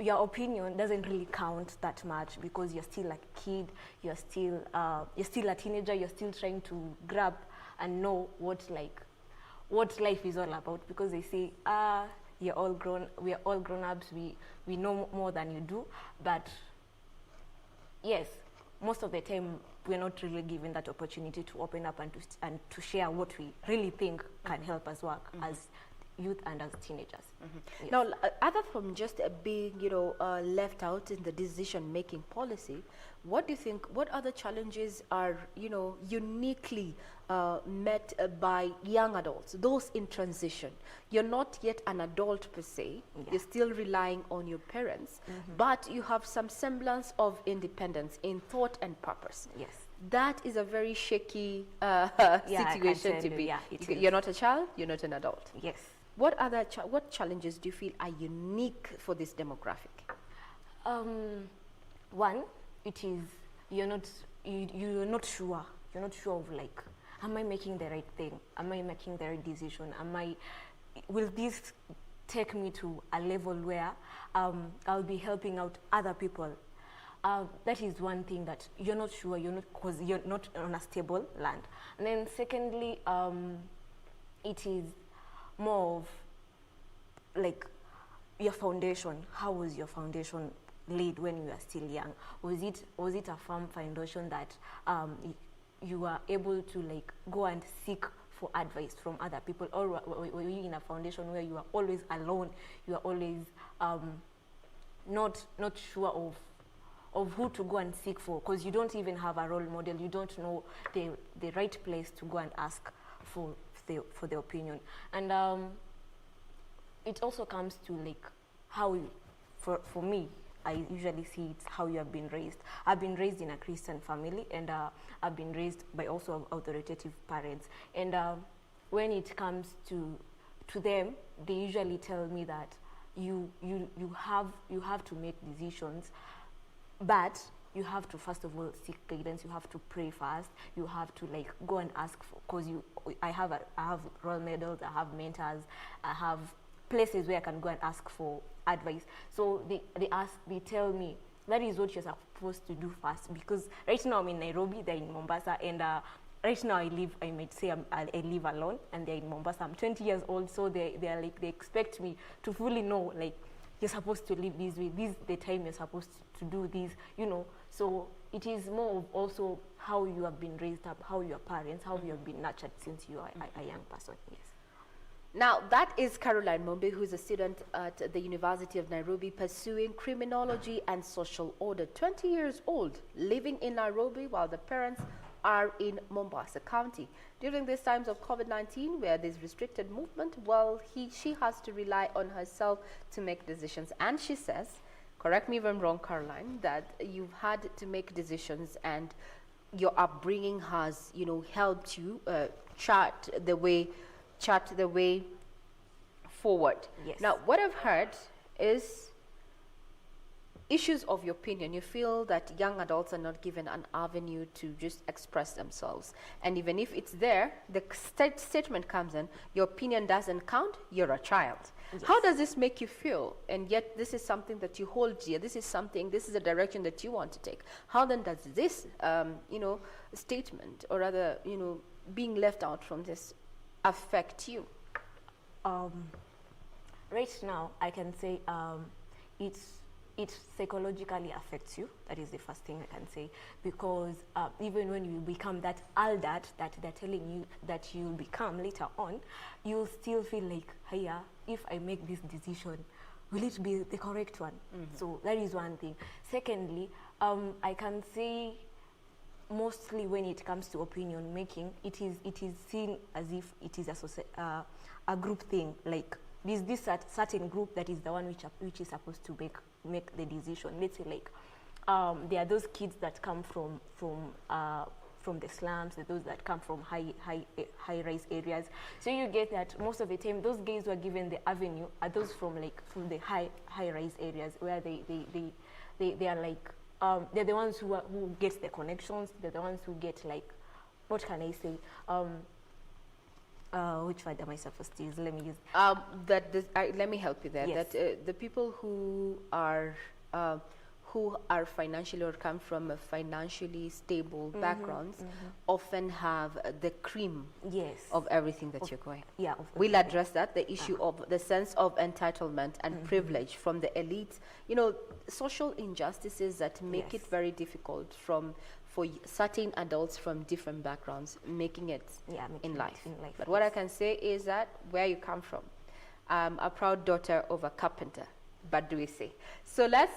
Speaker 3: your opinion doesn't really count that much, because you're still a kid, you're still a teenager, you're still trying to grab and know what life is all about, because they say, we are all grown-ups, we know more than you do. But yes, most of the time we're not really given that opportunity to open up and to share what we really think can help us work as youth and as teenagers. Yes.
Speaker 1: Now, other from just being, left out in the decision-making policy, what do you think, what other challenges are, uniquely met by young adults, those in transition? You're not yet an adult per se, you're still relying on your parents, but you have some semblance of independence in thought and purpose.
Speaker 3: Yes.
Speaker 1: That is a very shaky situation to be.
Speaker 3: Yeah,
Speaker 1: you're not a child, you're not an adult.
Speaker 3: Yes.
Speaker 1: What other what challenges do you feel are unique for this demographic?
Speaker 3: One, it is you're not sure. You're not sure of am I making the right thing? Am I making the right decision? Will this take me to a level where I'll be helping out other people? That is one thing that you're not sure. Because you're not on a stable land. And then secondly, it is more of your foundation. How was your foundation laid when you were still young? Was it a firm foundation that you were able to go and seek for advice from other people, or were you in a foundation where you are always alone? You are always not sure of who to go and seek for, because you don't even have a role model. You don't know the right place to go and ask for the opinion. And it also comes to for me, I usually see it's how you have been raised. I've been raised in a Christian family, and I've been raised by also authoritative parents. And when it comes to them, they usually tell me that you have to make decisions, but you have to first of all seek guidance. You have to pray first. You have to like go and ask for, because I have role models, I have mentors, I have places where I can go and ask for advice. So they tell me that is what you're supposed to do first, because right now I'm in Nairobi, they're in Mombasa, and right now I might say I live alone, and they're in Mombasa. I'm 20 years old, so they expect me to fully know, like, you're supposed to live this way, this is the time you're supposed to do this, you know. So it is more of also how you have been raised up, how your parents, how you have been nurtured since you are a young person. Yes.
Speaker 1: Now, that is Caroline Mombe, who is a student at the University of Nairobi pursuing criminology and social order. 20 years old, living in Nairobi while the parents are in Mombasa County. During these times of COVID-19, where there's restricted movement, well, she has to rely on herself to make decisions. And she says, correct me if I'm wrong, Caroline, that you've had to make decisions and your upbringing has, you know, helped you chart the way forward.
Speaker 3: Yes.
Speaker 1: Now, what I've heard is issues of your opinion. You feel that young adults are not given an avenue to just express themselves. And even if it's there, the statement comes in, your opinion doesn't count, you're a child. Yes. How does this make you feel? And yet this is something that you hold dear. This is a direction that you want to take. How then does this, statement, or rather, being left out from this, affect you?
Speaker 3: Right now, I can say it psychologically affects you. That is the first thing I can say, because even when you become that adult that they're telling you that you'll become later on, you'll still feel like, hey, if I make this decision, will it be the correct one? Mm-hmm. So that is one thing. Secondly, I can say mostly when it comes to opinion making, it is seen as if it is a group thing. Like this certain group that is the one which is supposed to make the decision. Let's say like there are those kids that come from the slums, those that come from high-rise areas. So you get that most of the time those guys who are given the avenue are those from the high-rise areas, where they are like they're the ones who get the connections. They're the ones who get, like, what can I say? Which word am I supposed to use? Let me use.
Speaker 1: Let me help you there.
Speaker 3: Yes.
Speaker 1: That the people who are financially or come from a financially stable backgrounds often have the cream of everything that you're going.
Speaker 3: Yeah.
Speaker 1: We'll address that, the issue of the sense of entitlement and privilege from the elite. Social injustices that make it very difficult for certain adults from different backgrounds making it in life. But what I can say is that where you come from, a proud daughter of a carpenter. But do we say? So let's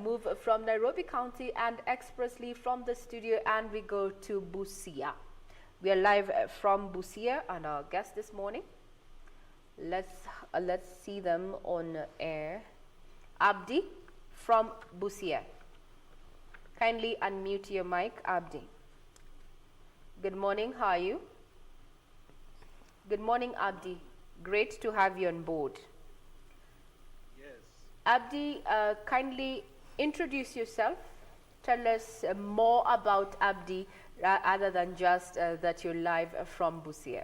Speaker 1: move from Nairobi County and expressly from the studio, and we go to Busia. We are live from Busia, and our guest this morning. Let's see them on air. Abdi from Busia. Kindly unmute your mic, Abdi. Good morning, how are you? Good morning, Abdi. Great to have you on board. Abdi, kindly introduce yourself. Tell us more about Abdi, other than just that you're live from Busia.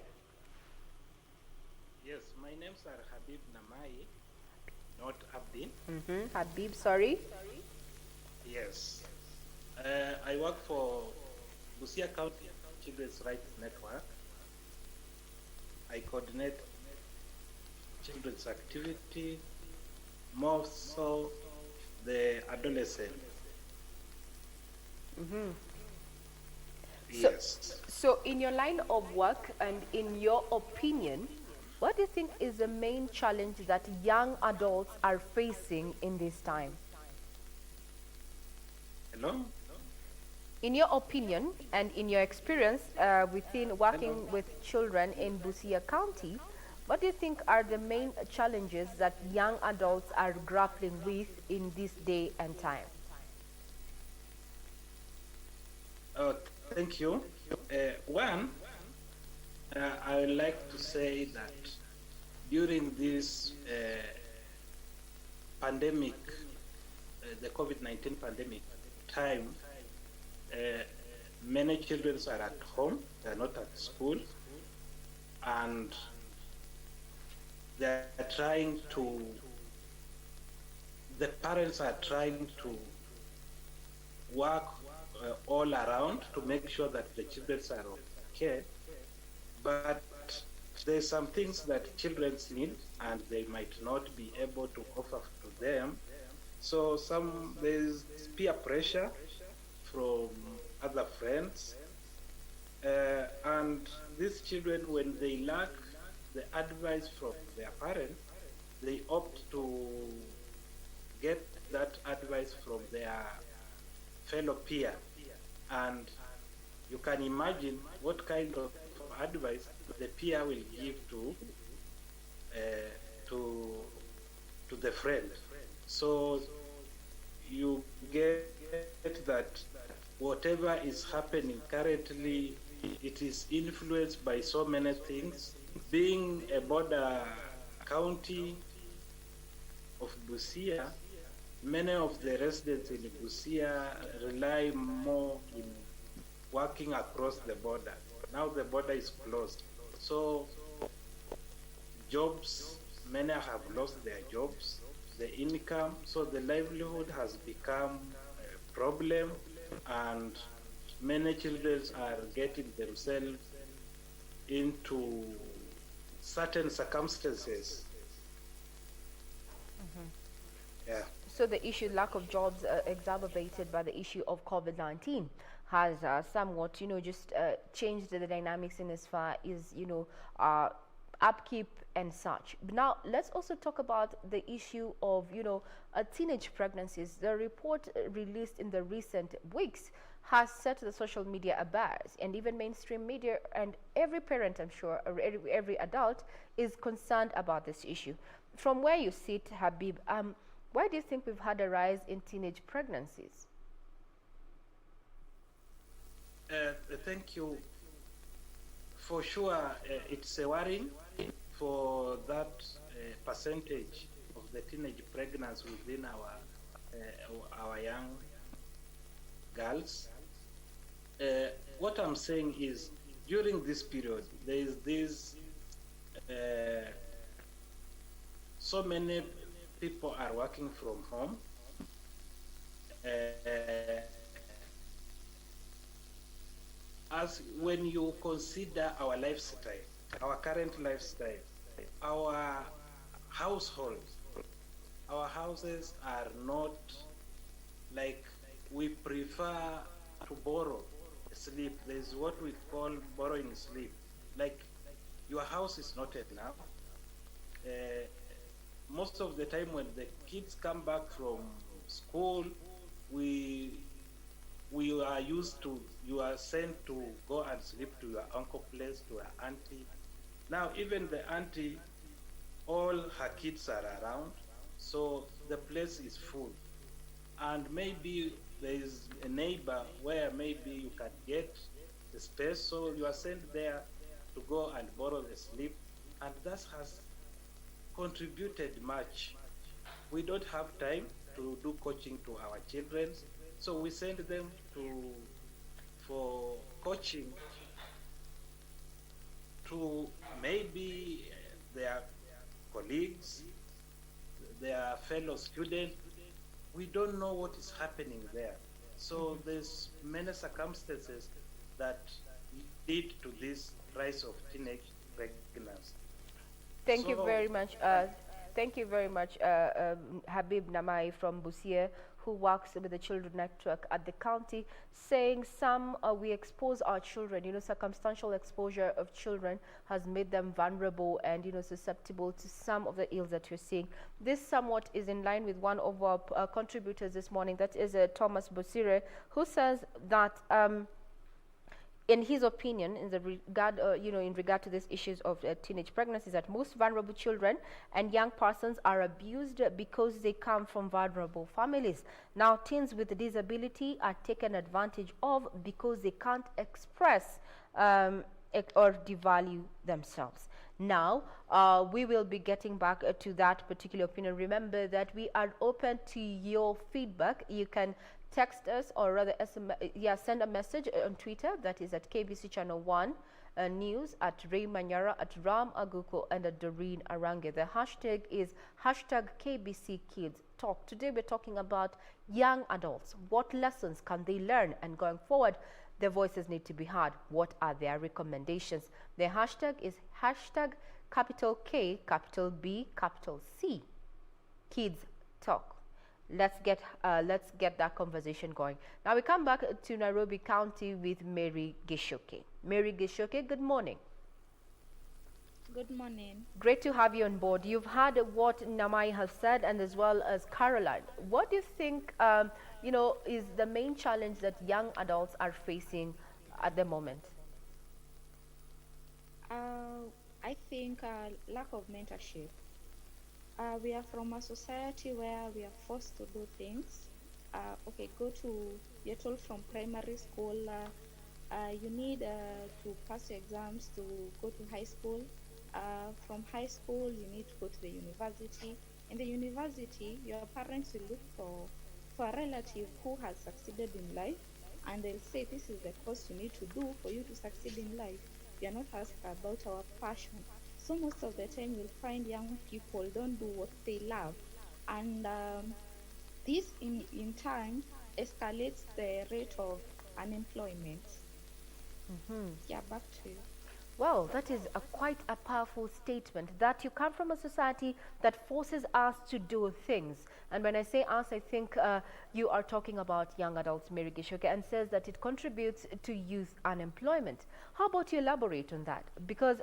Speaker 2: Yes, my names are Habib Namai, not Abdi.
Speaker 1: Habib, sorry.
Speaker 2: Yes. I work for Busia County Children's Rights Network. I coordinate children's activity, more so the adolescent. Yes.
Speaker 1: So in your line of work and in your opinion, what do you think is the main challenge that young adults are facing in this time?
Speaker 2: Hello?
Speaker 1: In your opinion and in your experience within working with children in Busia County, What do you think are the main challenges that young adults are grappling with in this day and time?
Speaker 2: Thank you. One, I would like to say that during this pandemic, the COVID-19 pandemic time, many children are at home, they are not at school, and they are trying to, the parents are trying to work all around to make sure that the children are okay, but there's some things that children need and they might not be able to offer to them. So there's peer pressure from other friends, and these children, when they lack the advice from their parents, they opt to get that advice from their fellow peer. And you can imagine what kind of advice the peer will give to the friend. So you get that whatever is happening currently, it is influenced by so many things. Being a border county of Busia, many of the residents in Busia rely more in working across the border. Now the border is closed. So jobs, many have lost their jobs, the income, so the livelihood has become a problem, and many children are getting themselves into certain circumstances. Yeah.
Speaker 1: So the issue, lack of jobs, exacerbated by the issue of COVID-19, has somewhat, just changed the dynamics in as far as, upkeep and such. But now, let's also talk about the issue of, teenage pregnancies. The report released in the recent weeks has set the social media abuzz, and even mainstream media, and every parent, I'm sure, or every adult is concerned about this issue. From where you sit, Habib, why do you think we've had a rise in teenage pregnancies?
Speaker 2: Thank you. For sure, it's a worrying for that percentage of the teenage pregnancies within our young girls. What I'm saying is, during this period, there is this so many people are working from home. As when you consider our lifestyle, our current lifestyle, our households, our houses are not like, we prefer to borrow sleep. There's what we call borrowing sleep. Like, your house is not enough. Most of the time when the kids come back from school, we are used to, you are sent to go and sleep to your uncle place, to your auntie. Now even the auntie, all her kids are around, so the place is full. And maybe there is a neighbor where maybe you can get the space, so you are sent there to go and borrow the sleep, and that has contributed much. We don't have time to do coaching to our children, so we send them for coaching to maybe their colleagues, their fellow students. We don't know what is happening there. So there's many circumstances that lead to this rise of teenage pregnancy.
Speaker 1: Thank you very much. Thank you very much, Habib Namai from Busia, who works with the Children Network at the county, saying we expose our children, circumstantial exposure of children has made them vulnerable and, susceptible to some of the ills that you're seeing. This somewhat is in line with one of our contributors this morning, that is Thomas Bosire, who says that in his opinion, in the regard, in regard to these issues of teenage pregnancies, that most vulnerable children and young persons are abused because they come from vulnerable families. Now, teens with disability are taken advantage of because they can't express or devalue themselves. Now, we will be getting back to that particular opinion. Remember that we are open to your feedback. You can text us, or rather send a message on Twitter, that is at KBC Channel 1 News, at Ray Manyara, at Ram Aguko, and at Doreen Arange. The hashtag is hashtag KBC Kids Talk. Today we're talking about young adults. What lessons can they learn? And going forward, their voices need to be heard. What are their recommendations? The hashtag is hashtag capital K, capital B, capital C. Kids Talk. Let's get that conversation going. Now we come back to Nairobi County with Mary Gishoke. Mary Gishoke, good morning.
Speaker 4: Good morning.
Speaker 1: Great to have you on board. You've heard what Namai has said, and as well as Caroline. What do you think, is the main challenge that young adults are facing at the moment?
Speaker 4: I think lack of mentorship. We are from a society where we are forced to do things. You're told from primary school, you need to pass your exams to go to high school. From high school, you need to go to the university. In the university, your parents will look for a relative who has succeeded in life, and they'll say, this is the course you need to do for you to succeed in life. We are not asked about our passion. So most of the time you'll find young people don't do what they love, and this in time escalates the rate of unemployment. Yeah, back to you.
Speaker 1: Well, that is quite a powerful statement, that you come from a society that forces us to do things. And when I say us, I think you are talking about young adults, Mary Gishoke, and says that it contributes to youth unemployment. How about you elaborate on that? Because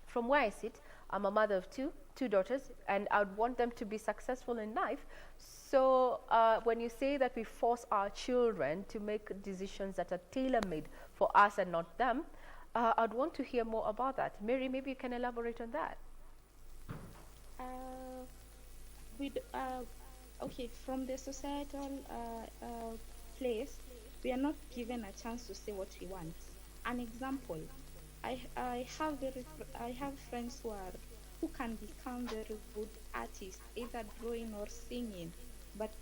Speaker 1: from where I sit, I'm a mother of two daughters, and I would want them to be successful in life. So when you say that we force our children to make decisions that are tailor-made for us and not them, I'd want to hear more about that. Mary, maybe you can elaborate on that.
Speaker 4: From the societal place, we are not given a chance to say what we want. An example, I have friends who can become very good artists, either drawing or singing, but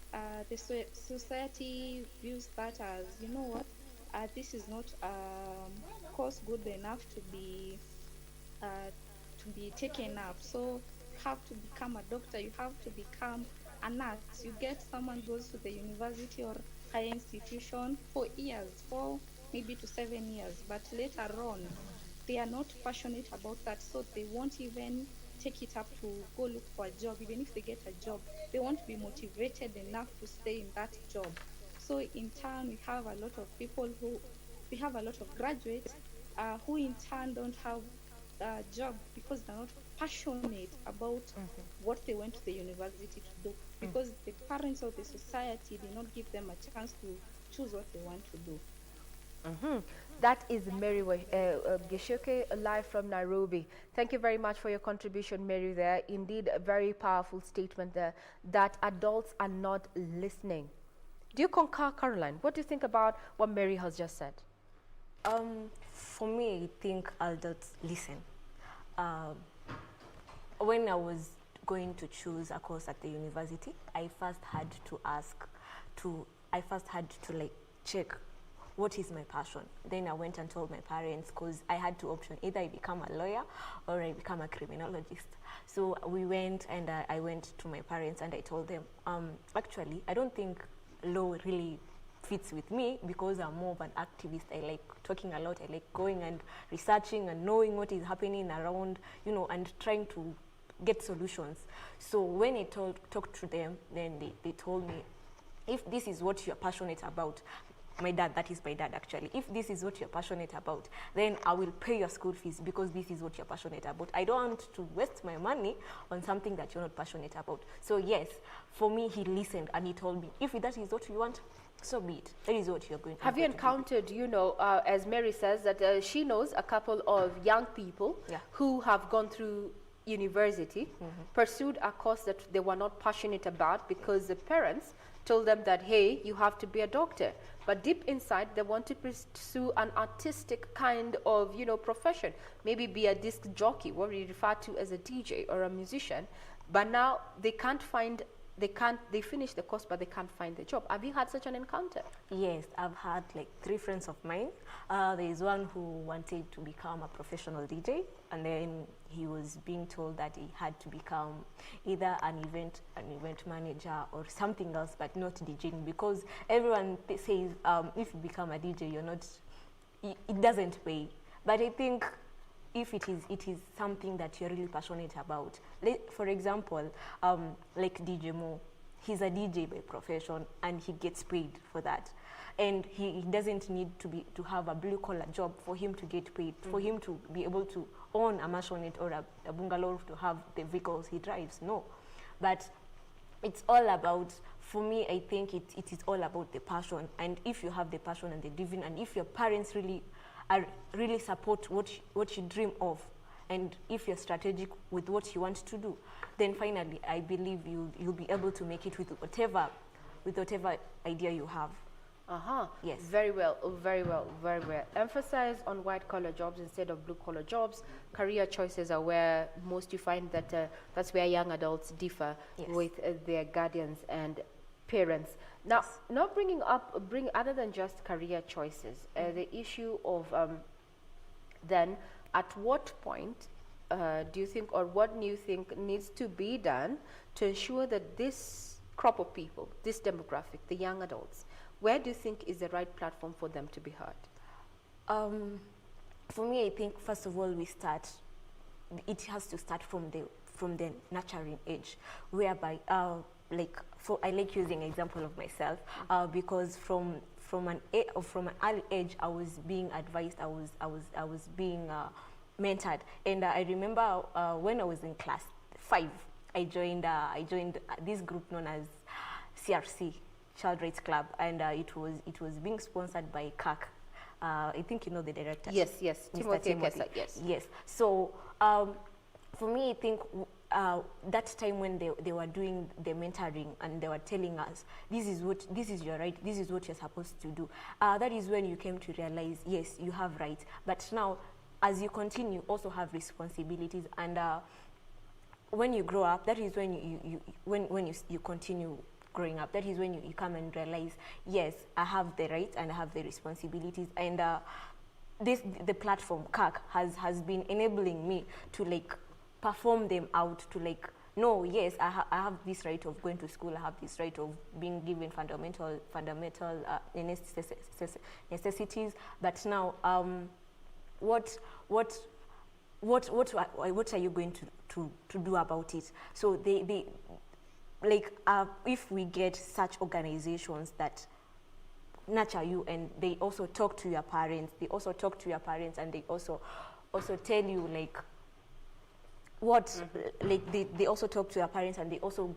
Speaker 4: the society views that as, you know what, this is not course good enough to be taken up. So you have to become a doctor, you have to become a nurse. You get someone goes to the university or higher institution for years, for maybe to 7 years, but later on they are not passionate about that, so they won't even take it up to go look for a job. Even if they get a job, they won't be motivated enough to stay in that job. So in turn, we have a lot of graduates who in turn don't have a job because they're not passionate about what they went to the university to do, because the parents of the society did not give them a chance to choose what they want to do.
Speaker 1: That is Mary Gishoke, live from Nairobi. Thank you very much for your contribution, Mary, there. Indeed, a very powerful statement there, that adults are not listening. Do you concur, Caroline? What do you think about what Mary has just said?
Speaker 3: For me, I think adults listen. When I was going to choose a course at the university, I first had to check what is my passion. Then I went and told my parents, because I had two options: either I become a lawyer or I become a criminologist. So we went, and I went to my parents and I told them, actually, I don't think law really fits with me, because I'm more of an activist. I like talking a lot. I like going and researching and knowing what is happening around, and trying to get solutions. So when I talked to them, then they told me, if this is what you're passionate about, my dad, that is my dad actually, if this is what you're passionate about, then I will pay your school fees because this is what you're passionate about. I don't want to waste my money on something that you're not passionate about. So yes, for me, he listened and he told me, if that is what you want, so be it. That is what you're going to do.
Speaker 1: Have you encountered, you know, as Mary says, that she knows a couple of young people who have gone through university, pursued a course that they were not passionate about because the parents told them that, hey, you have to be a doctor. But deep inside, they want to pursue an artistic kind of, you know, profession. Maybe be a disc jockey, what we refer to as a DJ or a musician. But now they can't find, they finish the course, but they can't find the job. Have you had such an encounter?
Speaker 3: Yes, I've had like 3 friends of mine. There is one who wanted to become a professional DJ, and then he was being told that he had to become either an event manager or something else, but not DJing, because everyone says if you become a DJ, you're not, it doesn't pay. But I think if it is something that you're really passionate about, for example, like DJ Mo, he's a DJ by profession and he gets paid for that. And he doesn't need to have a blue collar job for him to get paid, for him to be able to own a maisonette or a bungalow to have the vehicles he drives. No, but it's all about, for me, I think it is all about the passion. And if you have the passion and the driven, and if your parents really support what you dream of, and if you're strategic with what you want to do, then finally I believe you'll be able to make it with whatever idea you have. Yes.
Speaker 1: Very well, very well, very well. Emphasize on white-collar jobs instead of blue-collar jobs. Career choices are where most you find that that's where young adults differ with their guardians and parents. Now, not bring other than just career choices, the issue of then at what point do you think, or what do you think needs to be done to ensure that this crop of people, this demographic, the young adults, where do you think is the right platform for them to be heard?
Speaker 3: For me, I think first of all it has to start from the nurturing age, whereby I like using an example of myself because from an early age I was being advised, I was being mentored, and I remember when I was in class 5, I joined this group known as CRC, Child Rights Club, and it was being sponsored by CAC. I think you know the director.
Speaker 1: Yes,
Speaker 3: Mr. Timothy. Yes. So for me, I think that time when they were doing the mentoring and they were telling us, this is your right, this is what you're supposed to do. That is when you came to realize, yes, you have rights, but now as you continue, you also have responsibilities, and when you grow up, that is when you continue growing up. That is when you come and realize, yes, I have the rights and I have the responsibilities, and the platform CAC has been enabling me to perform them out, to no, yes, I have this right of going to school, I have this right of being given fundamental necessities, but now what are you going to do about it? So if we get such organizations that nurture you, and they also talk to your parents, and they also tell you they also talk to your parents, and they also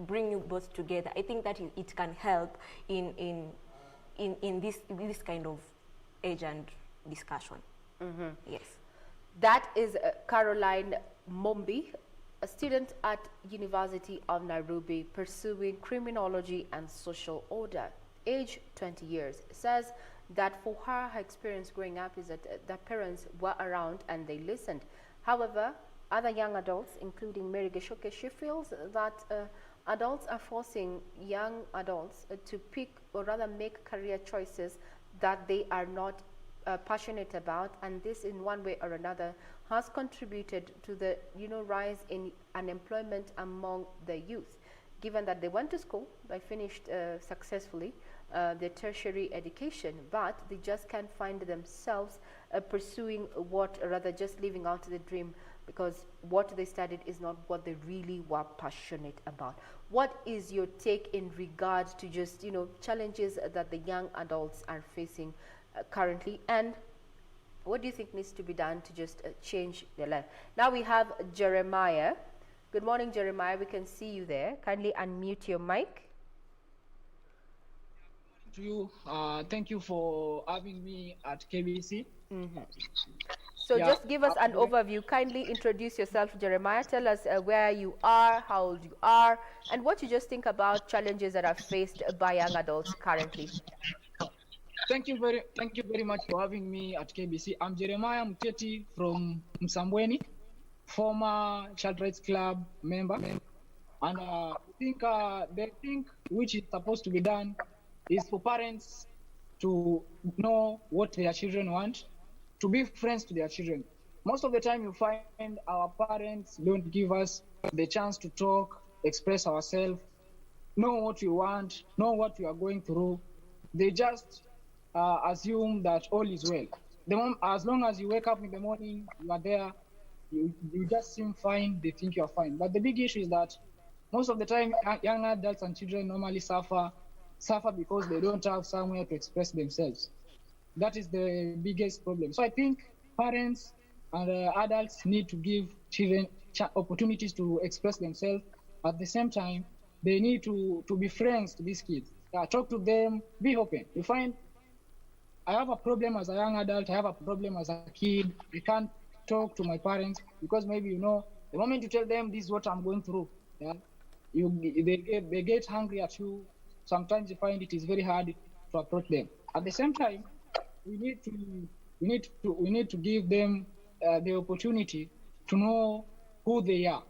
Speaker 3: bring you both together. I think that it can help in this kind of age and discussion. Yes.
Speaker 1: That is Caroline Mombi, a student at University of Nairobi pursuing criminology and social order, age 20 years, says that for her experience growing up is that the parents were around and they listened. However, other young adults, including Mary Geshoke, she feels that adults are forcing young adults to pick or rather make career choices that they are not passionate about, and this in one way or another has contributed to the rise in unemployment among the youth. given that they went to school, they finished successfully their tertiary education, but they just can't find themselves pursuing what, or rather just living out the dream, because what they studied is not what they really were passionate about. What is your take in regard to just, challenges that the young adults are facing currently, and what do you think needs to be done to just change their life? Now we have Jeremiah. Good morning, Jeremiah. We can see you there. Kindly unmute your mic.
Speaker 5: To you. Thank you for having me at KBC.
Speaker 1: So just give us an overview. Kindly introduce yourself, Jeremiah. Tell us where you are, how old you are, and what you just think about challenges that are faced by young adults currently.
Speaker 5: Thank you very much for having me at KBC. I'm Jeremiah Muteti from Msambweni, former Child Rights Club member. And I think the thing which is supposed to be done is for parents to know what their children want, to be friends to their children. Most of the time you find our parents don't give us the chance to talk, express ourselves, know what we want, know what we are going through. They just assume that all is well. As long as you wake up in the morning, you are there, you just seem fine, they think you're fine. But the big issue is that most of the time, young adults and children normally suffer because they don't have somewhere to express themselves. That is the biggest problem. So I think parents and adults need to give children opportunities to express themselves. At the same time, they need to be friends to these kids. Talk to them, be open. You find I have a problem as a young adult, I have a problem as a kid. I can't talk to my parents because maybe, the moment you tell them this is what I'm going through, they get hungry at you. Sometimes you find it is very hard to approach them. At the same time, we need to give them the opportunity to know who they are.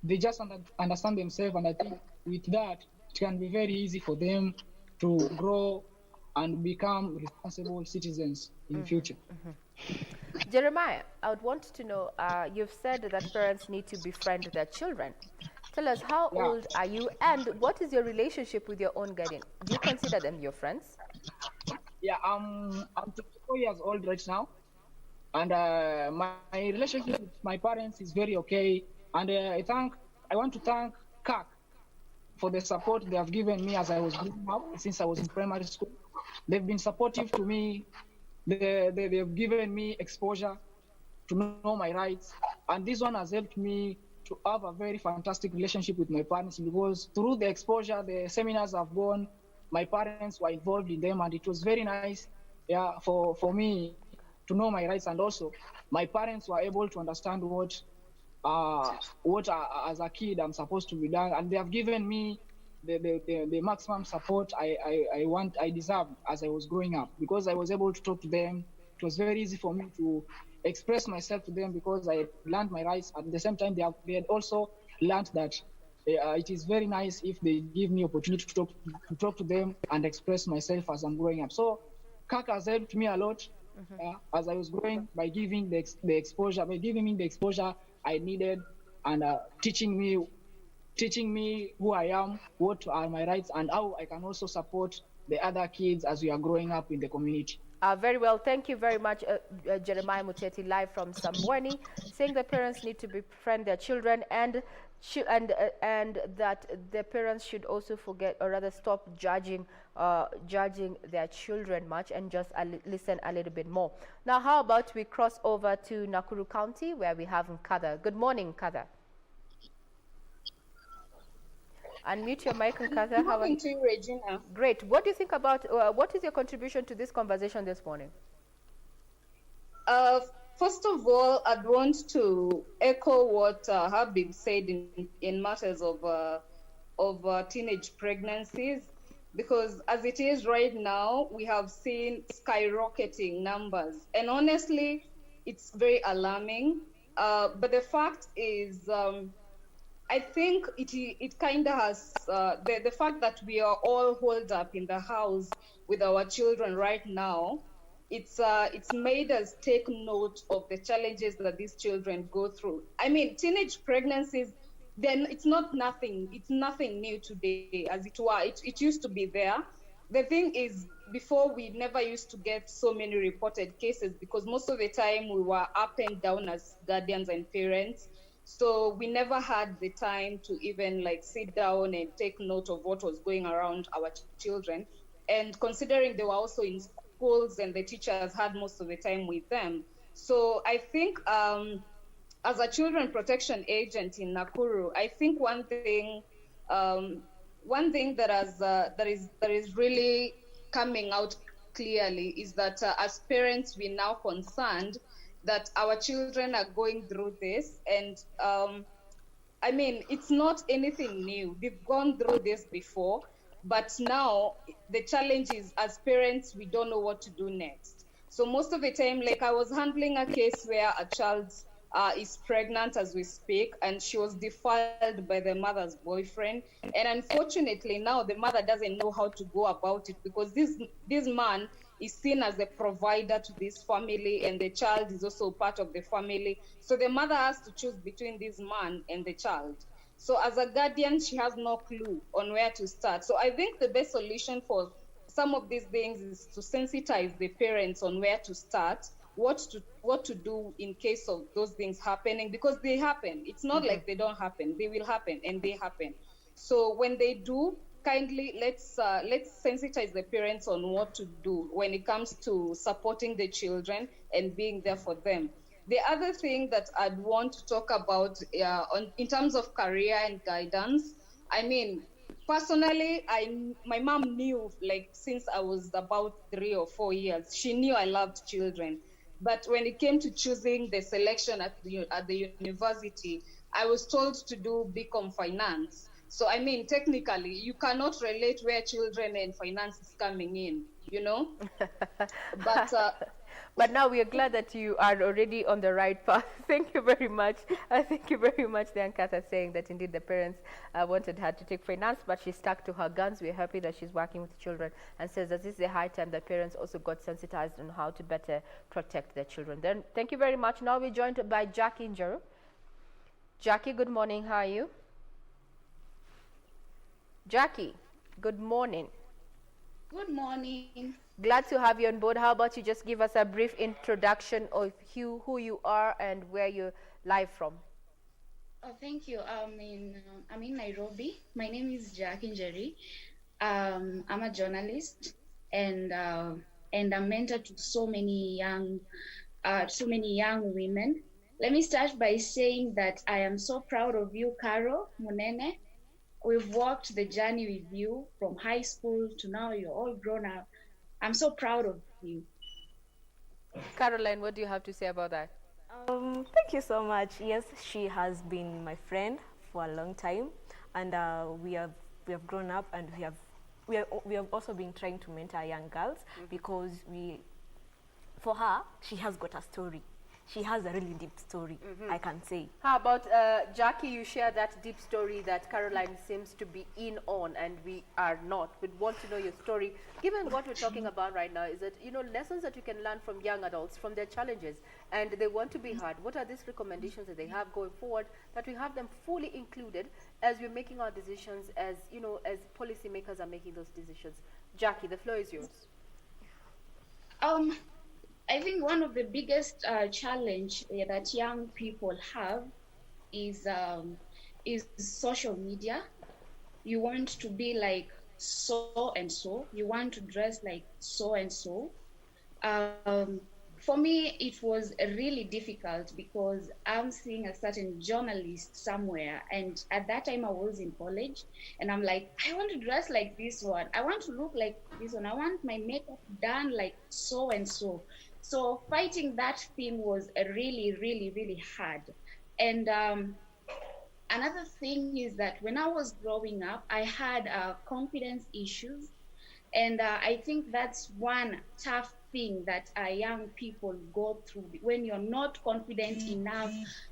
Speaker 5: They just understand themselves, and I think with that, it can be very easy for them to grow and become responsible citizens in the future.
Speaker 1: Jeremiah, I would want to know, you've said that parents need to befriend their children. Tell us, how old are you, and what is your relationship with your own guardian? Do you consider them your friends?
Speaker 5: Yeah, I'm 24 years old right now, and my relationship with my parents is very okay. And I want to thank CAC for the support they have given me as I was growing up, since I was in primary school. They've been supportive to me. They've given me exposure to know my rights, and this one has helped me to have a very fantastic relationship with my parents, because through the exposure, the seminars I've gone, my parents were involved in them, and it was very nice for me to know my rights. And also my parents were able to understand what as a kid I'm supposed to be done, and they have given me the maximum support I deserved as I was growing up, because I was able to talk to them. It was very easy for me to express myself to them because I learned my rights. At the same time, they had also learned that it is very nice if they give me opportunity to talk to them and express myself as I'm growing up. So CAC has helped me a lot as I was growing, by giving me the exposure I needed, and teaching me who I am, what are my rights, and how I can also support the other kids as we are growing up in the community.
Speaker 1: Very well. Thank you very much, Jeremiah Muteti, live from Sambweni, saying that parents need to befriend their children, and that the parents should also forget, or rather stop judging their children much, and just listen a little bit more. Now, how about we cross over to Nakuru County, where we have Nkatha. Good morning, Nkatha. Unmute your mic, Nkatha.
Speaker 6: Good morning to you, Regina.
Speaker 1: Great. What do you think about, what is your contribution to this conversation this morning?
Speaker 6: First of all, I'd want to echo what Habib said in matters of teenage pregnancies, because as it is right now, we have seen skyrocketing numbers. And honestly, it's very alarming. But the fact is, I think it kind of has, the fact that we are all holed up in the house with our children right now, it's made us take note of the challenges that these children go through. I mean, teenage pregnancies then it's nothing new today, as it were. It used to be there. The thing is, before, we never used to get so many reported cases because most of the time we were up and down as guardians and parents. So we never had the time to even like sit down and take note of what was going around our children. And considering they were also in schools and the teachers had most of the time with them. So I think as a children protection agent in Nakuru, I think one thing that is really coming out clearly is that as parents, we're now concerned that our children are going through this, and I mean, it's not anything new. We've gone through this before, but now the challenge is, as parents, we don't know what to do next. So most of the time, like I was handling a case where a child is pregnant as we speak, and she was defiled by the mother's boyfriend. And unfortunately, now the mother doesn't know how to go about it because this man is seen as a provider to this family, and the child is also part of the family. So the mother has to choose between this man and the child. So as a guardian, she has no clue on where to start. So I think the best solution for some of these things is to sensitize the parents on where to start, what to do in case of those things happening, because they happen. It's not like they don't happen. They will happen, and they happen. So when they do, kindly let's sensitize the parents on what to do when it comes to supporting the children and being there for them. The other thing that I'd want to talk about in terms of career and guidance, I mean, personally, my mom knew, like, since I was about 3 or 4 years, she knew I loved children. But when it came to choosing the selection at the university, I was told to do BCom Finance. So, I mean, technically, you cannot relate where children and finance is coming in, you know?
Speaker 1: But now we are glad that you are already on the right path. Thank you very much. Thank you very much, the Ankata, saying that indeed the parents wanted her to take finance, but she stuck to her guns. We're happy that she's working with children, and says that this is a high time that parents also got sensitized on how to better protect their children. Then, thank you very much. Now we're joined by Jackie Njeru. Jackie, good morning. How are you? Jackie, good morning.
Speaker 7: Good morning.
Speaker 1: Glad to have you on board. How about you just give us a brief introduction of who you are and where you're live from?
Speaker 7: Oh, thank you. I'm in Nairobi. My name is Jackie Njeru. I'm a journalist and a mentor to so many young women. Let me start by saying that I am so proud of you, Caro Munene. We've walked the journey with you from high school to now. You're all grown up. I'm so proud of you.
Speaker 1: Caroline, what do you have to say about that?
Speaker 3: Thank you so much. Yes, she has been my friend for a long time, and we have grown up, and we have also been trying to mentor young girls because for her, she has got a story. She has a really deep story, I can say.
Speaker 1: How about Jackie? You share that deep story that Caroline seems to be in on, and we are not. We'd want to know your story. Given what we're talking about right now, is that, you know, lessons that you can learn from young adults, from their challenges, and they want to be heard. What are these recommendations that they have going forward that we have them fully included as we're making our decisions, as, you know, as policymakers are making those decisions? Jackie, the floor is yours.
Speaker 7: I think one of the biggest challenge that young people have is social media. You want to be like so and so. You want to dress like so and so. For me, it was really difficult because I'm seeing a certain journalist somewhere, and at that time I was in college, and I'm like, I want to dress like this one. I want to look like this one. I want my makeup done like so and so. So fighting that thing was really, really, really hard. And another thing is that when I was growing up, I had confidence issues. And I think that's one tough thing that young people go through when you're not confident enough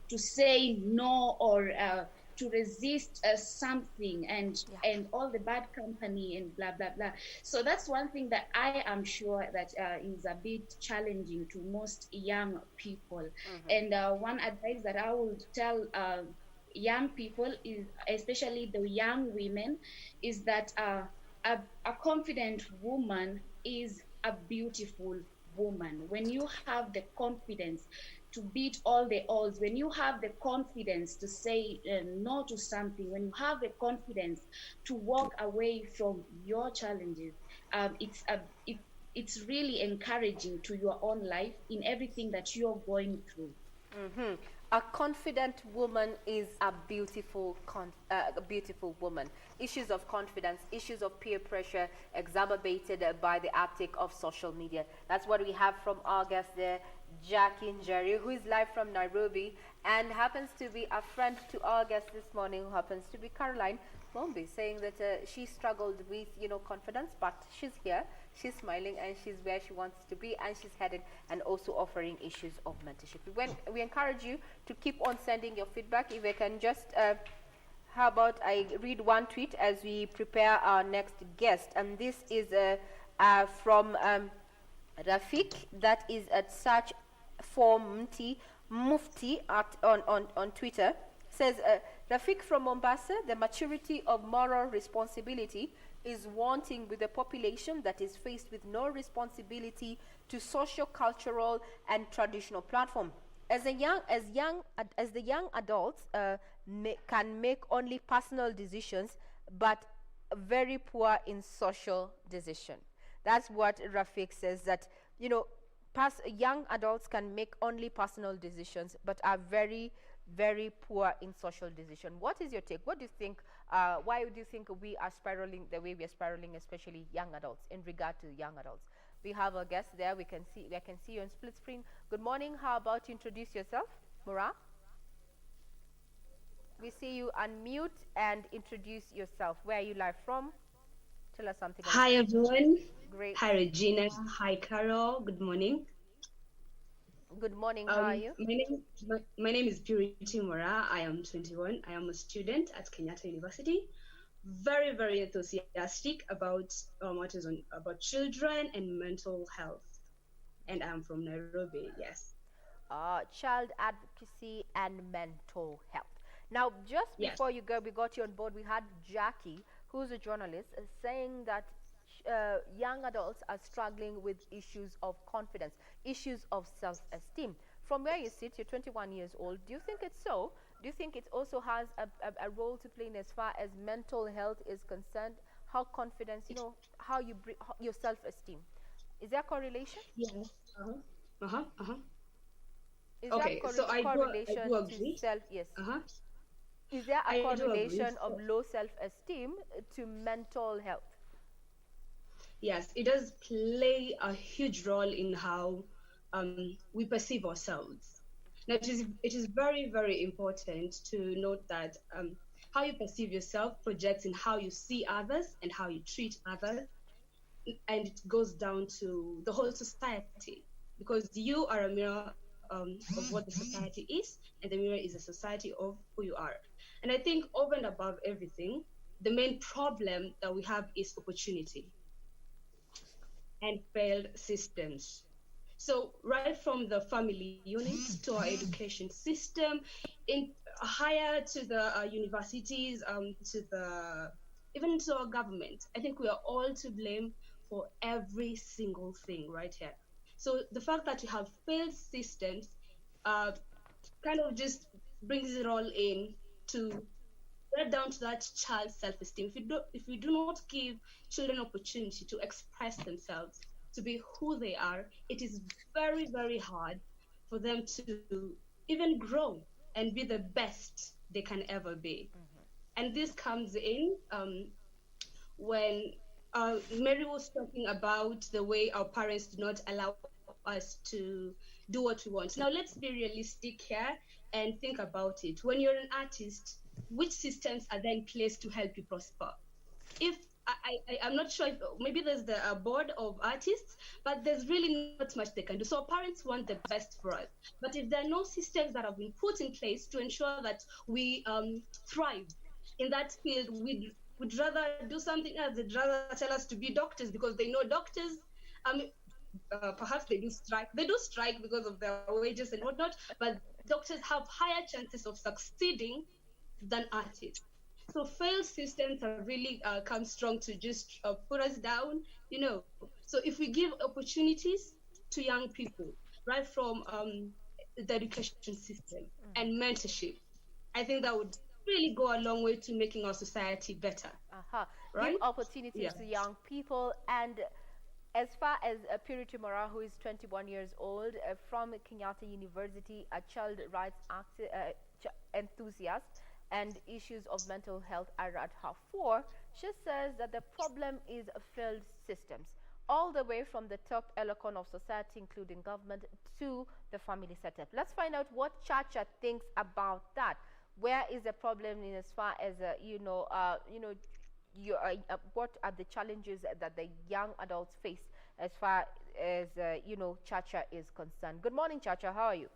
Speaker 7: to say no or to resist something and all the bad company and blah, blah, blah. So that's one thing that I am sure that is a bit challenging to most young people. And one advice that I would tell young people, is especially the young women, is that a confident woman is a beautiful woman. When you have the confidence to beat all the odds, when you have the confidence to say no to something, when you have the confidence to walk away from your challenges, it's really encouraging to your own life in everything that you're going through.
Speaker 1: Mm-hmm. A confident woman is a beautiful woman. Issues of confidence, issues of peer pressure exacerbated by the uptake of social media. That's what we have from our guest there, Jackie Njeri, who is live from Nairobi and happens to be a friend to our guest this morning, who happens to be Caroline Mombi, saying that she struggled with, confidence, but she's here, she's smiling, and she's where she wants to be, and she's headed, and also offering issues of mentorship. We encourage you to keep on sending your feedback. If I can just, how about I read one tweet as we prepare our next guest, and this is from Rafik, that is at search for Mufti on Twitter, says, Rafik from Mombasa, the maturity of moral responsibility is wanting with a population that is faced with no responsibility to social, cultural, and traditional platform. As the young adults can make only personal decisions, but very poor in social decision. That's what Rafik says, that young adults can make only personal decisions, but are very, very poor in social decision. What is your take? What do you think? Why do you think we are spiraling the way we are spiraling, especially young adults, in regard to young adults? We have a guest there. I can see you on split screen. Good morning. How about you introduce yourself, Mura? We see you unmute and introduce yourself. Where are you live from? Tell us something.
Speaker 10: Hi everyone.
Speaker 1: Great.
Speaker 10: Hi Regina. Hi Carol. Good morning.
Speaker 1: Good morning. How are you?
Speaker 10: My name is Purity Mora. I am 21. I am a student at Kenyatta University. Very, very enthusiastic about what is about children and mental health. And I'm from Nairobi. Yes.
Speaker 1: Child advocacy and mental health. Now, just before you go, we got you on board. We had Jackie, who's a journalist, saying that young adults are struggling with issues of confidence, issues of self-esteem. From where you sit, you're 21 years old. Do you think it's so? Do you think it also has a role to play in as far as mental health is concerned? How confidence, how you bring your self-esteem. Is there a correlation?
Speaker 10: Yes.
Speaker 1: Is
Speaker 10: okay,
Speaker 1: there
Speaker 10: so I
Speaker 1: correlation
Speaker 10: do agree.
Speaker 1: to self? Yes. Is there a correlation of low self-esteem to mental health?
Speaker 10: Yes, it does play a huge role in how we perceive ourselves. Now, it is very, very important to note that how you perceive yourself projects in how you see others and how you treat others. And it goes down to the whole society, because you are a mirror of what the society is, and the mirror is a society of who you are. And I think over and above everything, the main problem that we have is opportunity and failed systems. So right from the family unit to our education system, in higher to the universities, even to our government, I think we are all to blame for every single thing right here. So the fact that we have failed systems kind of just brings it all in to get down to that child's self-esteem. If we do not give children opportunity to express themselves, to be who they are, it is very, very hard for them to even grow and be the best they can ever be. And this comes in when Mary was talking about the way our parents do not allow us to do what we want. Now let's be realistic here and think about it. When you're an artist, which systems are then placed to help you prosper? If I'm not sure if maybe there's the board of artists, but there's really not much they can do. So our parents want the best for us. But if there are no systems that have been put in place to ensure that we thrive in that field, we'd rather do something else. They'd rather tell us to be doctors because they know doctors, perhaps they do strike. They do strike because of their wages and whatnot, but doctors have higher chances of succeeding than artists. So failed systems have really come strong to just put us down, you know. So if we give opportunities to young people, right from the education system and mentorship, I think that would really go a long way to making our society better.
Speaker 1: Give
Speaker 10: Right?
Speaker 1: opportunities
Speaker 10: Yeah.
Speaker 1: to young people. And as far as Purity Mora, who is 21 years old, from Kenyatta University, a child rights enthusiast, and issues of mental health are at her fore, she says that the problem is failed systems, all the way from the top echelon of society, including government, to the family setup. Let's find out what Chacha thinks about that. Where is the problem in as far as what are the challenges that the young adults face as far as Chacha is concerned? Good morning, Chacha. How are you?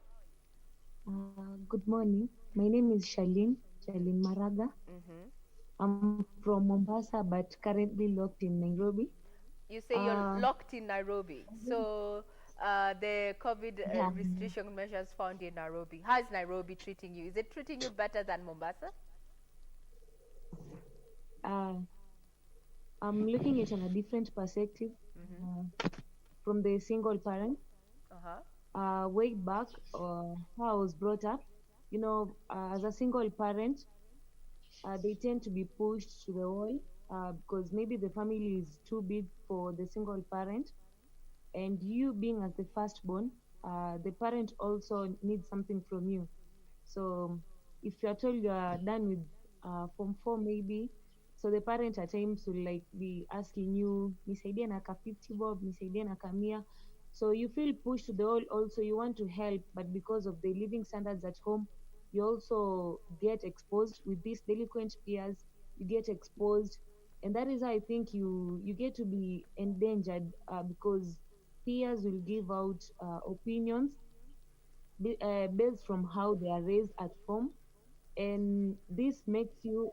Speaker 8: Good morning. My name is Shalin Maraga. I'm from Mombasa, but currently locked in Nairobi.
Speaker 1: You say you're locked in Nairobi. So the COVID
Speaker 8: Yeah.
Speaker 1: restriction measures found in Nairobi. How is Nairobi treating you? Is it treating you better than Mombasa?
Speaker 8: I'm looking at it on a different perspective from the single parent. Way back, how I was brought up, as a single parent, they tend to be pushed to the wall because maybe the family is too big for the single parent. And you being as the firstborn, the parent also needs something from you. So if you're told you are done with form 4 maybe, so the parent at times will like be asking you, nisaidie na ka 50 bob, nisaidie na ka 100. So you feel pushed to the wall. Also, you want to help, but because of the living standards at home, you also get exposed with these delinquent peers. You get exposed, and that is how I think you get to be endangered because peers will give out opinions based from how they are raised at home, and this makes you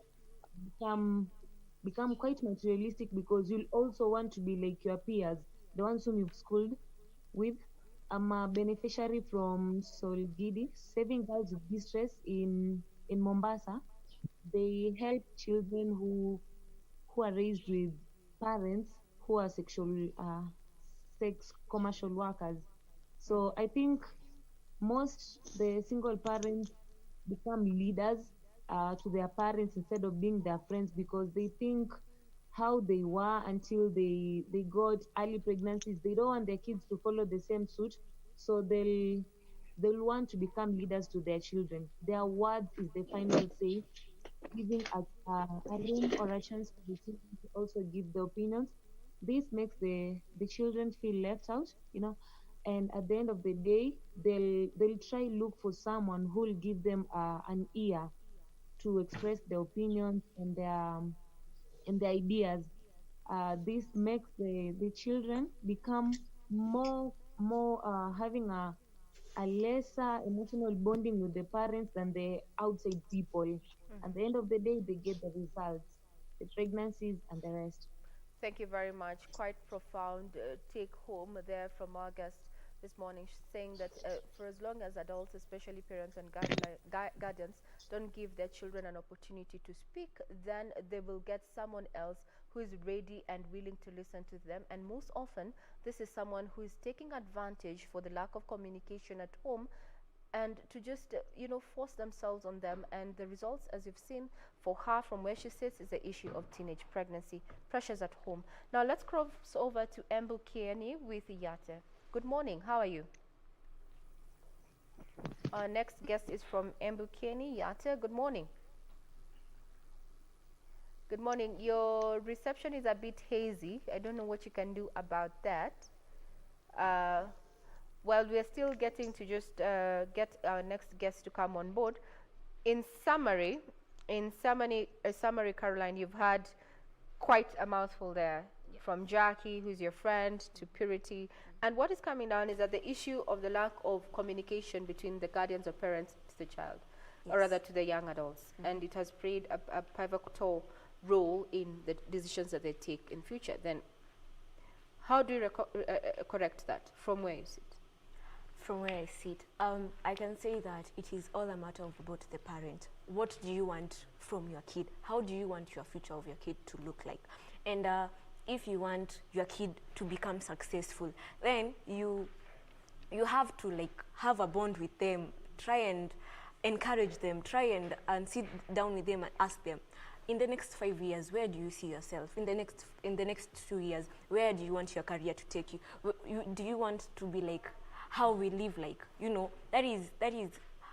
Speaker 8: become quite materialistic because you'll also want to be like your peers, the ones whom you've schooled with. I'm a beneficiary from Solgidi, Saving Girls with Distress in Mombasa. They help children who are raised with parents who are sex commercial workers. So I think most the single parents become leaders to their parents instead of being their friends because they think how they were until they got early pregnancies. They don't want their kids to follow the same suit, so they'll want to become leaders to their children. Their words is the final say, giving a room or a chance for the children to also give their opinions. This makes the children feel left out, and at the end of the day, they'll try look for someone who'll give them an ear to express their opinions and their ideas. This makes the children become more having a lesser emotional bonding with the parents than the outside people. At the end of the day, they get the results, the pregnancies and the rest.
Speaker 1: Thank you very much. Quite profound take home there from our guest this morning, saying that for as long as adults, especially parents and guardians, don't give their children an opportunity to speak, then they will get someone else who is ready and willing to listen to them. And most often, this is someone who is taking advantage for the lack of communication at home and to just force themselves on them. And the results, as you've seen for her from where she sits, is the issue of teenage pregnancy pressures at home. Now let's cross over to Embu Kieni with Yate. Good morning, how are you? Our next guest is from Embu Kieni. Yate, good morning. Good morning. Your reception is a bit hazy. I don't know what you can do about that. Well, we are still getting to just get our next guest to come on board. In summary, Caroline, you've had quite a mouthful there, from Jackie, who's your friend, to Purity. And what is coming down is that the issue of the lack of communication between the guardians or parents to the child, or rather to the young adults. And it has played a pivotal role in the decisions that they take in future. Then how do you correct that? From where is it?
Speaker 3: From where I sit, I can say that it is all a matter of about the parent. What do you want from your kid? How do you want your future of your kid to look like? And if you want your kid to become successful, then you have to like have a bond with them, try and encourage them, try and sit down with them and ask them, in the next 5 years, where do you see yourself? In the next 2 years, where do you want your career to take you? Do you want to be like how we live like? You know, that is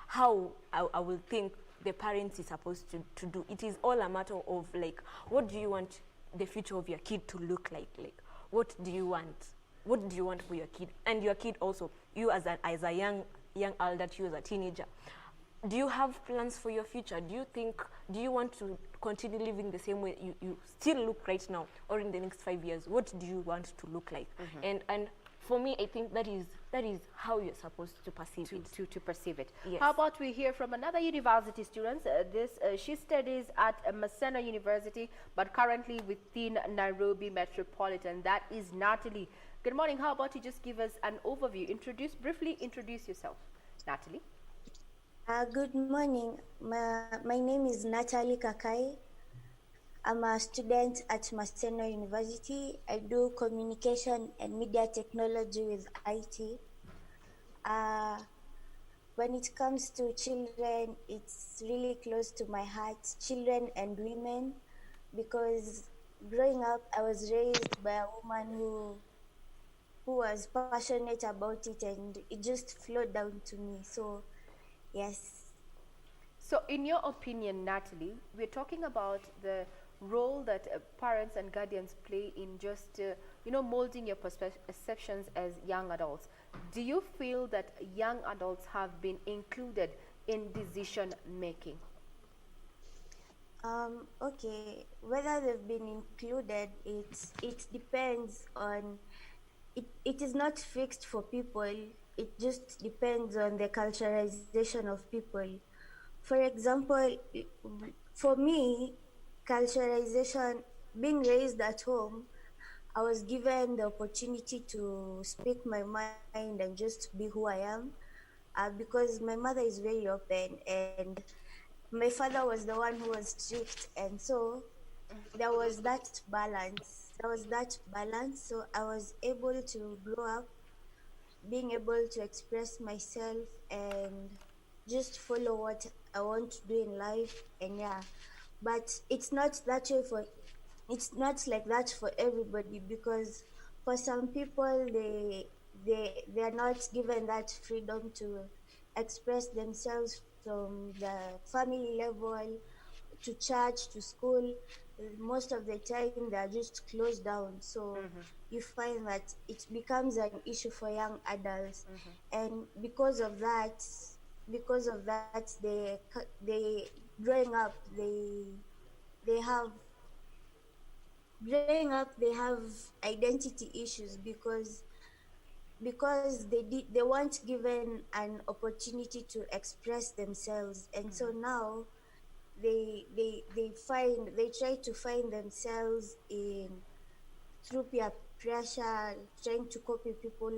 Speaker 3: how I will think the parents is supposed to do. It is all a matter of like, what do you want the future of your kid to look like? Like, what do you want? What do you want for your kid? And your kid also, you as a young adult, you as a teenager, do you have plans for your future? Do you want to continue living the same way you still look right now, or in the next 5 years, what do you want to look like? And for me, I think that is how you're supposed to perceive it.
Speaker 1: To perceive it.
Speaker 3: Yes.
Speaker 1: How about we hear from another university student? She studies at Manyara University, but currently within Nairobi Metropolitan. That is Natalie. Good morning. How about you just give us an overview? Briefly introduce yourself, Natalie.
Speaker 11: Good morning. My name is Natalie Kakai. I'm a student at Manyara University. I do communication and media technology with IT. When it comes to children, it's really close to my heart, children and women, because growing up, I was raised by a woman who was passionate about it, and it just flowed down to me. So, yes.
Speaker 1: So in your opinion, Natalie, we're talking about the role that parents and guardians play in just, molding your perceptions as young adults. Do you feel that young adults have been included in decision making?
Speaker 11: Okay, whether they've been included, it depends on, it is not fixed for people. It just depends on the culturalization of people. For example, for me, culturalization, being raised at home, I was given the opportunity to speak my mind and just be who I am, because my mother is very open and my father was the one who was strict, and so there was that balance. So I was able to grow up being able to express myself and just follow what I want to do in life. And yeah, but it's not like that for everybody, because for some people they are not given that freedom to express themselves from the family level to church to school. Most of the time they are just closed down, so you find that it becomes an issue for young adults. And because of that they growing up they have identity issues, because they weren't given an opportunity to express themselves, and so now they try to find themselves in through peer pressure, trying to copy people,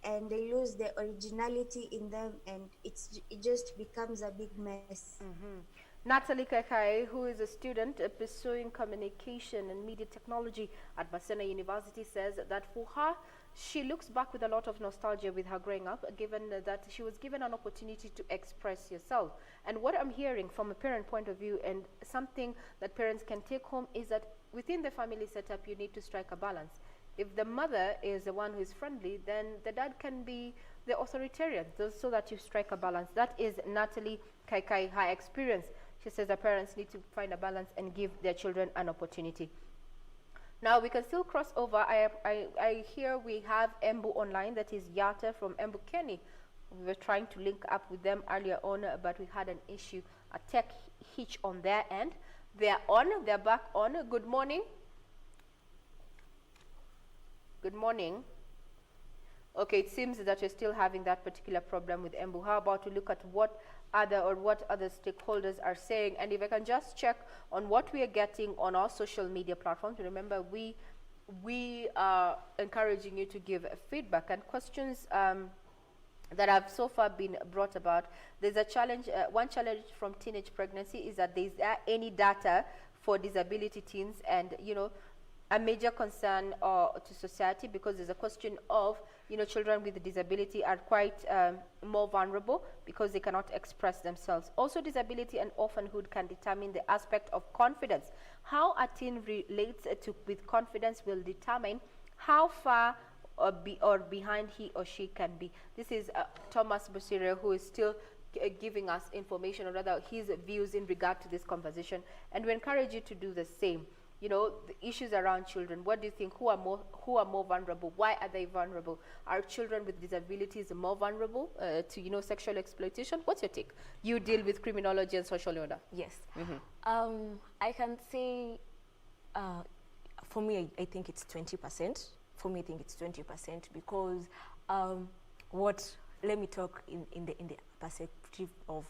Speaker 11: and they lose the originality in them, and it just becomes a big mess.
Speaker 1: Natalie Kakai, who is a student pursuing communication and media technology at Manyara University, says that for her, she looks back with a lot of nostalgia with her growing up, given that she was given an opportunity to express yourself. And what I'm hearing from a parent point of view, and something that parents can take home, is that within the family setup, you need to strike a balance. If the mother is the one who is friendly, then the dad can be the authoritarian, so that you strike a balance. That is Natalie Kaikai, her experience. She says that parents need to find a balance and give their children an opportunity. Now we can still cross over. I hear we have Embu online, that is Yata from Embu Kenny. We were trying to link up with them earlier on, but we had an issue, a tech hitch on their end. They're back on. Good morning. Good morning. Okay, it seems that you're still having that particular problem with Embu. How about we look at what other stakeholders are saying? And if I can just check on what we are getting on our social media platforms. Remember, we are encouraging you to give feedback and questions that have so far been brought about. There's a challenge, one challenge from teenage pregnancy is that there's any data for disability teens, and a major concern to society, because there's a question of children with disability are quite more vulnerable because they cannot express themselves. Also, disability and orphanhood can determine the aspect of confidence. How a teen relates with confidence will determine how far or behind he or she can be. This is Thomas Busire, who is still giving us information, or rather his views in regard to this conversation, and we encourage you to do the same. The issues around children. What do you think? Who are more vulnerable? Why are they vulnerable? Are children with disabilities more vulnerable to sexual exploitation? What's your take? You deal with criminology and social order.
Speaker 3: Yes. I can say, for me, I think it's 20%. For me, I think it's 20% because let me talk in the perspective of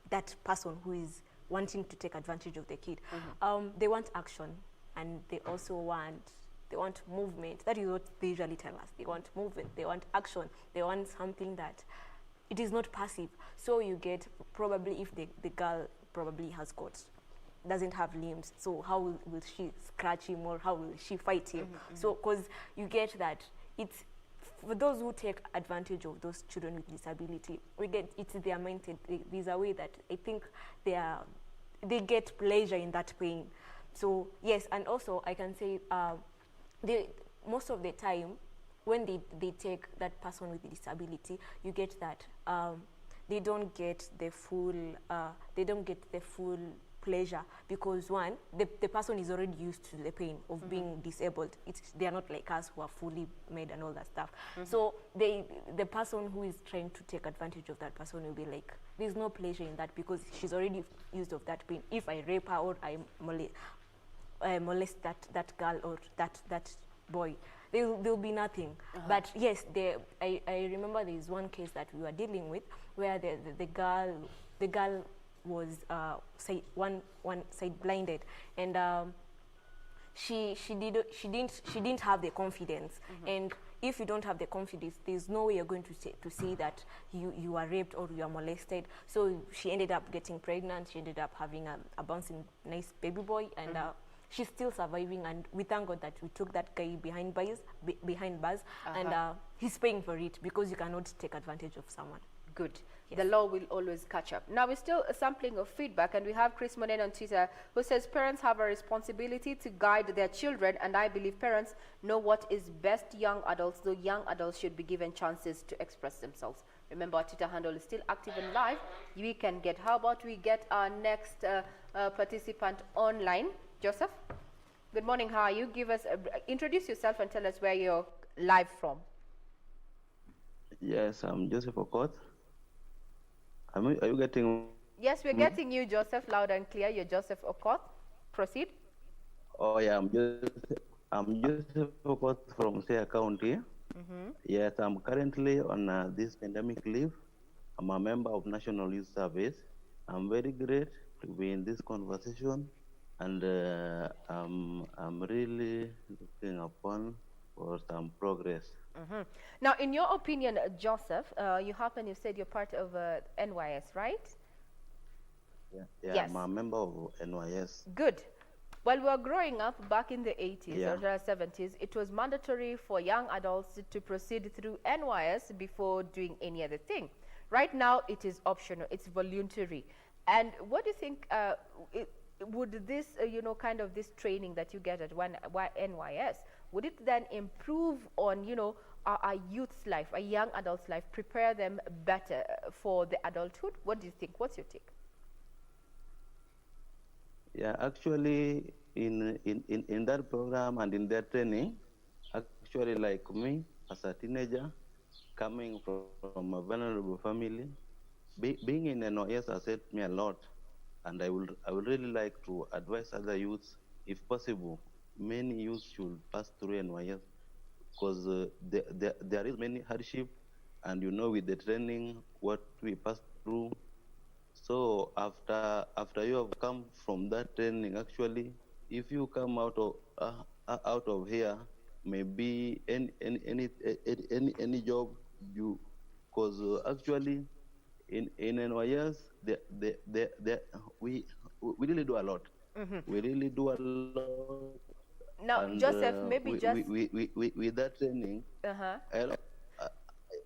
Speaker 3: that person who is wanting to take advantage of the kid. They want action, and they also want movement. That is what they usually tell us. They want movement, they want action, they want something that it is not passive. So you get, probably if the girl probably doesn't have limbs, so how will she scratch him, or how will she fight him? So because you get that it's for those who take advantage of those children with disability, it's their mindset. There's a way that I think they get pleasure in that pain. So yes, and also I can say most of the time when they take that person with disability, you get that they don't get the full pleasure, because one, the person is already used to the pain of being disabled. They are not like us who are fully made and all that stuff. So the person who is trying to take advantage of that person will be like, there's no pleasure in that, because she's already used of that pain. If I rape her or I molest that girl or that boy, there'll be nothing. But yes, I remember there is one case that we were dealing with where the girl was one side blinded, and she didn't have the confidence. And if you don't have the confidence, there's no way you're going to say that you are raped or you are molested. So she ended up getting pregnant. She ended up having a bouncing nice baby boy, and she's still surviving. And we thank God that we took that guy behind bars, and he's paying for it, because you cannot take advantage of someone.
Speaker 1: Good. Yes. The law will always catch up. Now, we're still a sampling of feedback, and we have Chris Monen on Twitter, who says parents have a responsibility to guide their children, and I believe parents know what is best. Young adults, though young adults should be given chances to express themselves. Remember, our Twitter handle is still active and live. We can get, how about we get our next participant online? Joseph, good morning. How are you? Introduce yourself and tell us where you're live from.
Speaker 12: Yes, I'm Joseph Okot. Are you getting?
Speaker 1: Yes, we're getting you, Joseph, loud and clear. You're Joseph Okot. Proceed.
Speaker 12: Oh yeah, I'm Joseph Okot from Saya County. Yes, I'm currently on this pandemic leave. I'm a member of National Youth Service. I'm very great to be in this conversation, and I'm really looking upon for some progress.
Speaker 1: Now, in your opinion, Joseph, you said you're part of NYS, right?
Speaker 12: Yeah,
Speaker 1: yes.
Speaker 12: I'm a member of NYS.
Speaker 1: Good. While we were growing up back in the 80s or 70s, it was mandatory for young adults to proceed through NYS before doing any other thing. Right now, it is optional. It's voluntary. And what do you think, would this, kind of this training that you get at NYS, would it then improve on, our youth's life, a young adult's life, prepare them better for the adulthood? What do you think? What's your take?
Speaker 12: Yeah, actually, in that program and in that training, actually, like me as a teenager, coming from a vulnerable family, being in NOS has helped me a lot, and I would really like to advise other youths, if possible, many youths should pass through NYS, because there is many hardship, and with the training what we pass through. So after you have come from that training, actually, if you come out of here, maybe any job because actually in NYS we really do a lot.
Speaker 1: Mhm.
Speaker 12: We really do a lot,
Speaker 1: Now,
Speaker 12: and
Speaker 1: Joseph, maybe just
Speaker 12: with that training,
Speaker 1: uh-huh.
Speaker 12: hello, uh,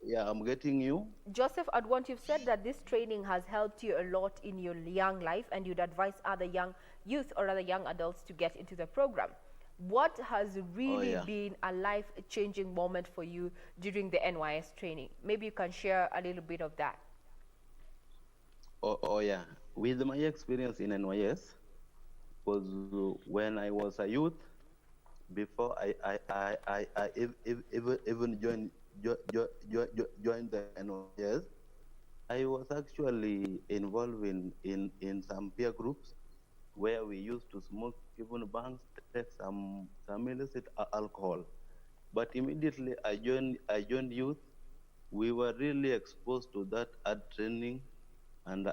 Speaker 12: yeah, I'm getting you.
Speaker 1: Joseph, I'd want you've said that this training has helped you a lot in your young life, and you'd advise other young youth or other young adults to get into the program. What has really
Speaker 12: yeah.
Speaker 1: been a life-changing moment for you during the NYS training? Maybe you can share a little bit of that.
Speaker 12: Oh yeah, with my experience in NYS, was when I was a youth, before even joined the NYS, I was actually involved in some peer groups where we used to smoke even banks, take some illicit alcohol. But immediately I joined youth. We were really exposed to that art training, and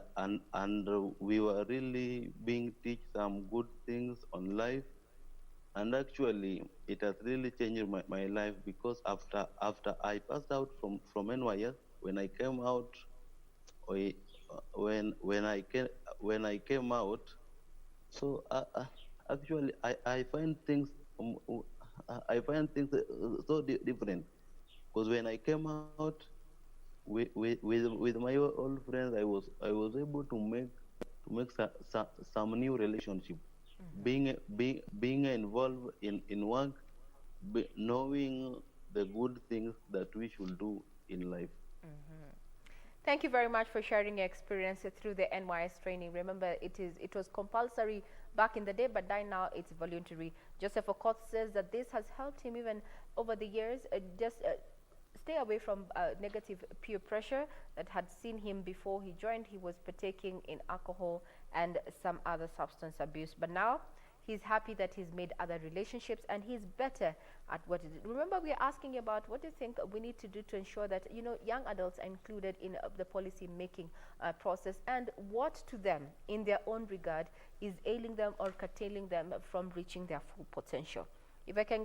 Speaker 12: we were really being teach some good things on life. And actually, it has really changed my life, because after I passed out from NYS, when I came out, I- when I came out, so actually I find things so different, because when I came out with my old friends, I was able to make some new relationship, being involved in work, knowing the good things that we should do in life.
Speaker 1: Thank you very much for sharing your experience through the NYS training. Remember, it was compulsory back in the day, but now it's voluntary. Joseph Okot says that this has helped him even over the years just stay away from negative peer pressure that had seen him before he joined. He was partaking in alcohol and some other substance abuse, but now he's happy that he's made other relationships and he's better at what it is. Remember, we are asking about what do you think we need to do to ensure that young adults are included in the policy making process, and what to them in their own regard is ailing them or curtailing them from reaching their full potential. If I can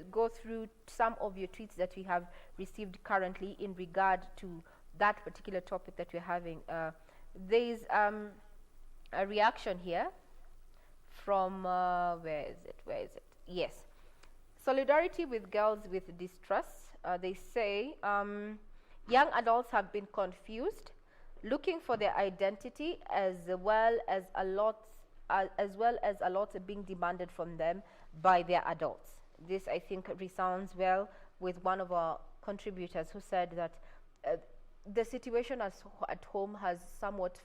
Speaker 1: go through some of your tweets that we have received currently in regard to that particular topic that we're having. There is a reaction here from where is it? Yes, solidarity with girls with distress. They say young adults have been confused, looking for their identity, as well as a lot being demanded from them by their adults. This, I think, resounds well with one of our contributors who said that the situation at home has somewhat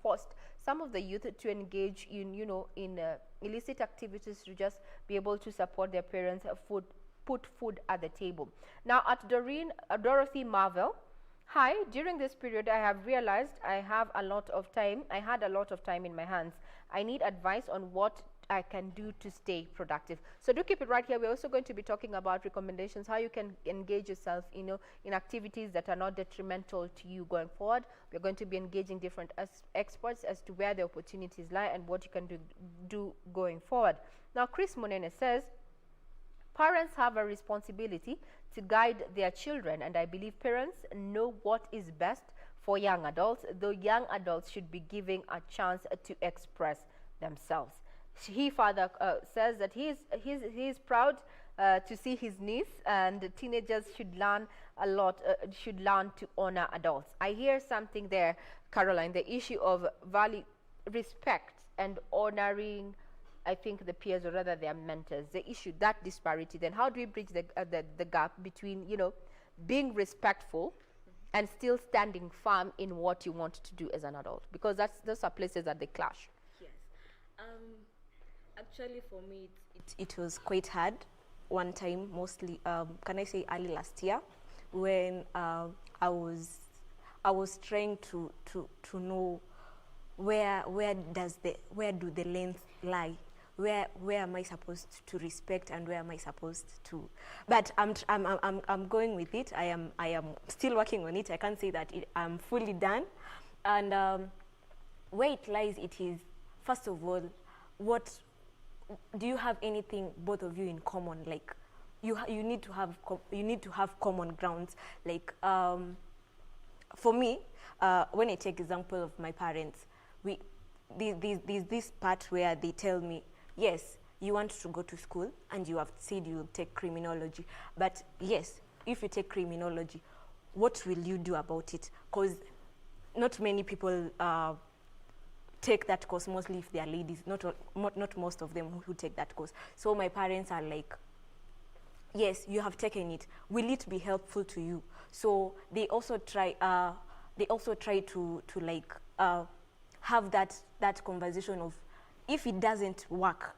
Speaker 1: forced some of the youth to engage in illicit activities to just be able to support their parents, put food at the table. Now, at Dorothy Marvel, hi, during this period I have realized I had a lot of time in my hands. I need advice on what I can do to stay productive. So do keep it right here. We're also going to be talking about recommendations, how you can engage yourself in activities that are not detrimental to you going forward. We're going to be engaging different experts as to where the opportunities lie and what you can do going forward. Now, Chris Monene says, parents have a responsibility to guide their children, and I believe parents know what is best for young adults, though young adults should be given a chance to express themselves. He further says that he is proud to see his niece, and teenagers should learn to honor adults. I hear something there, Caroline, the issue of respect and honoring, I think, the peers, or rather their mentors, the issue, that disparity. Then how do we bridge the gap between being respectful and still standing firm in what you want to do as an adult? Because those are places that they clash.
Speaker 3: Yes. Actually, for me, it was quite hard one time, mostly, can I say early last year, when I was trying to know where do the lanes lie, where am I supposed to respect and where am I supposed to, but I'm going with it. I am still working on it. I can't say that I'm fully done. And where it lies, it is, first of all, what do you have anything both of you in common? Like you need to have common grounds. Like for me, when I take example of my parents, there's this part where they tell me, yes, you want to go to school and you have said you will take criminology, but yes, if you take criminology, what will you do about it? Because not many people take that course, mostly if they are ladies, not most of them who take that course. So my parents are like, yes, you have taken it. Will it be helpful to you? So they also try to like have that conversation of, if it doesn't work,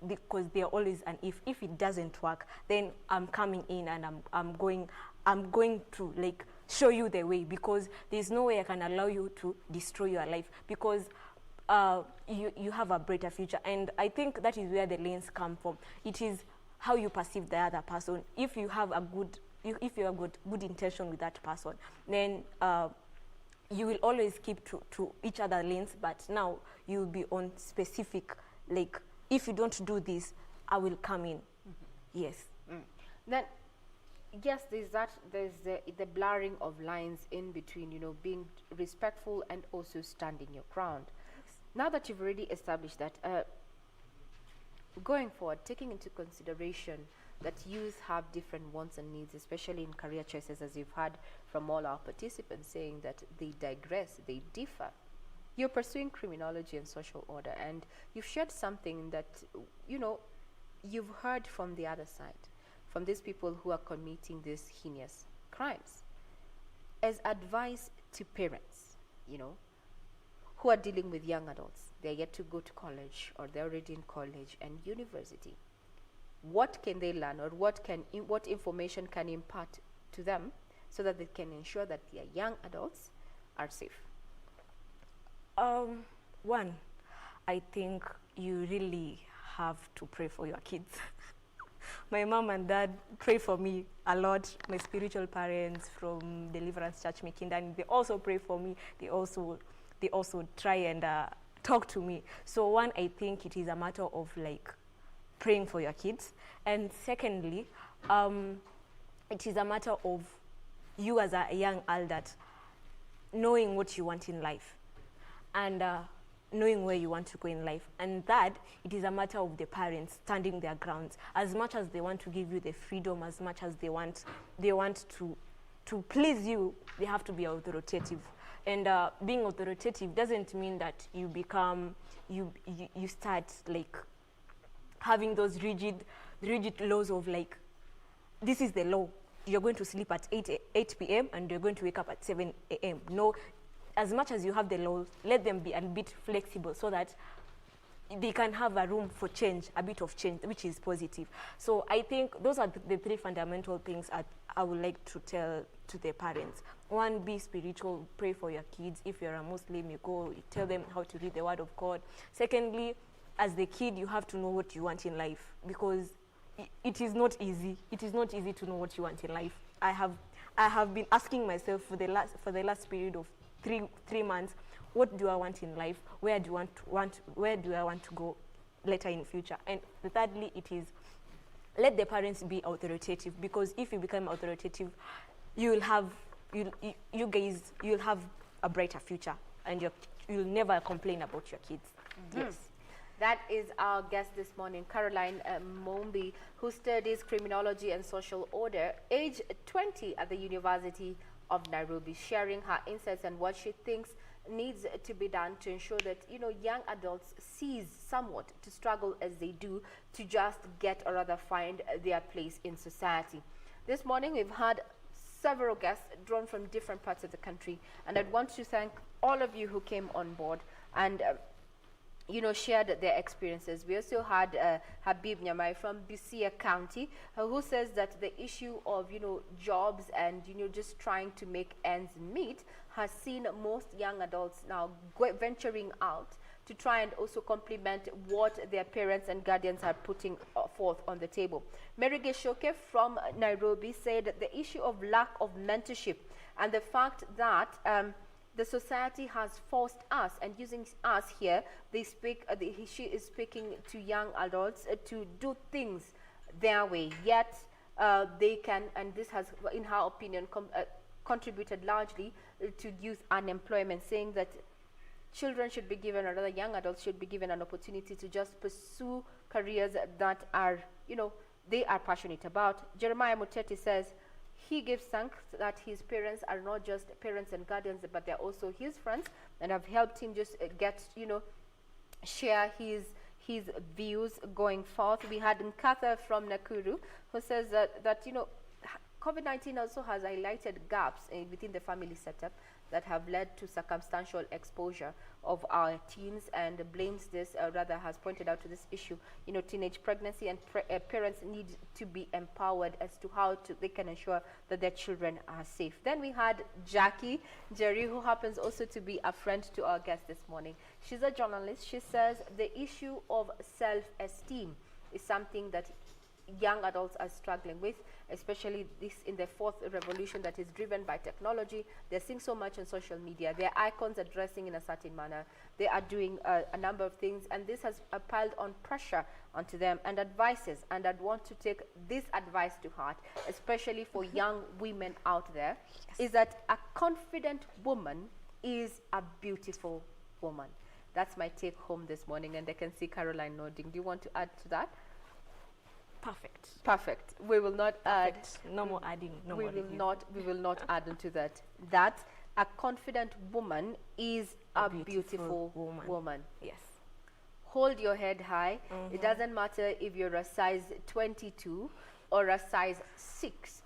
Speaker 3: because they're always an if it doesn't work, then I'm coming in and I'm going to like show you the way, because there's no way I can allow you to destroy your life, because you have a brighter future. And I think that is where the lanes come from. It is how you perceive the other person. If you have good intention with that person, then you will always keep to each other lanes, but now you will be on specific, like, if you don't do this, I will come in. Yes.
Speaker 1: Then, yes, there's the blurring of lines in between, being respectful and also standing your ground. Now that you've already established that, going forward, taking into consideration that youth have different wants and needs, especially in career choices, as you've heard from all our participants saying that they digress, they differ. You're pursuing criminology and social order, and you've shared something that, you've heard from the other side, from these people who are committing these heinous crimes. As advice to parents, who are dealing with young adults, they're yet to go to college, or they're already in college and university, what can they learn, or what information can impart to them so that they can ensure that their young adults are safe?
Speaker 3: One, I think you really have to pray for your kids. My mom and dad pray for me a lot. My spiritual parents from Deliverance Church Mikindani, they also pray for me. They also try and talk to me. So one, I think it is a matter of like praying for your kids. And secondly, it is a matter of you as a young adult knowing what you want in life, and knowing where you want to go in life. And that, it is a matter of the parents standing their grounds. As much as they want to give you the freedom, as much as they want to please you, they have to be authoritative. And being authoritative doesn't mean that you become, you start like having those rigid laws of like, this is the law. You're going to sleep at 8 p.m. and you're going to wake up at 7 a.m. No, as much as you have the laws, let them be a bit flexible so that they can have a room for change, a bit of change, which is positive. So I think those are the three fundamental things I would like to tell to the parents. One, be spiritual, pray for your kids. If you're a Muslim, you go, you tell them how to read the Word of God. Secondly, as the kid, you have to know what you want in life, because it is not easy. It is not easy to know what you want in life. I have been asking myself for the last period of three months, what do I want in life? Where do I want to go later in the future? And thirdly, it is let the parents be authoritative, because if you become authoritative, you'll have a brighter future, and you'll never complain about your kids. Yes.
Speaker 1: That is our guest this morning, Caroline Mombi, who studies criminology and social order, age 20 at the University of Nairobi, sharing her insights and what she thinks needs to be done to ensure that young adults cease somewhat to struggle as they do to just get, or rather find, their place in society. This morning we've had several guests drawn from different parts of the country, and I'd want to thank all of you who came on board and shared their experiences. We also had Habib Nyamai from Busia County, who says that the issue of jobs and just trying to make ends meet has seen most young adults now venturing out to try and also complement what their parents and guardians are putting forth on the table. Mary Geshoke from Nairobi said that the issue of lack of mentorship and the fact that the society has forced us, and using us here, she is speaking to young adults to do things their way, yet they can, and this has, in her opinion, contributed largely to youth unemployment, saying that children should be given, or rather young adults should be given an opportunity to just pursue careers that are, they are passionate about. Jeremiah Muteti says he gives thanks that his parents are not just parents and guardians, but they're also his friends and have helped him just get, share his views going forth. We had Nkatha from Nakuru who says that COVID-19 also has highlighted gaps within the family setup that have led to circumstantial exposure of our teens, and blames this, rather has pointed out to this issue, teenage pregnancy, and parents need to be empowered as to how they can ensure that their children are safe. Then we had Jackie Jerry, who happens also to be a friend to our guest this morning. She's a journalist. She says the issue of self-esteem is something that young adults are struggling with, especially this in the fourth revolution that is driven by technology. They're seeing so much on social media. Their icons are dressing in a certain manner. They are doing a number of things, and this has piled on pressure onto them and advices. And I'd want to take this advice to heart, especially for young women out there, is that a confident woman is a beautiful woman. That's my take home this morning, and I can see Caroline nodding. Do you want to add to that? Perfect. We will not add.
Speaker 3: No more adding.
Speaker 1: We will not add into that. That a confident woman is a beautiful woman.
Speaker 3: Yes.
Speaker 1: Hold your head high. It doesn't matter if you're a size 22 or a size 6.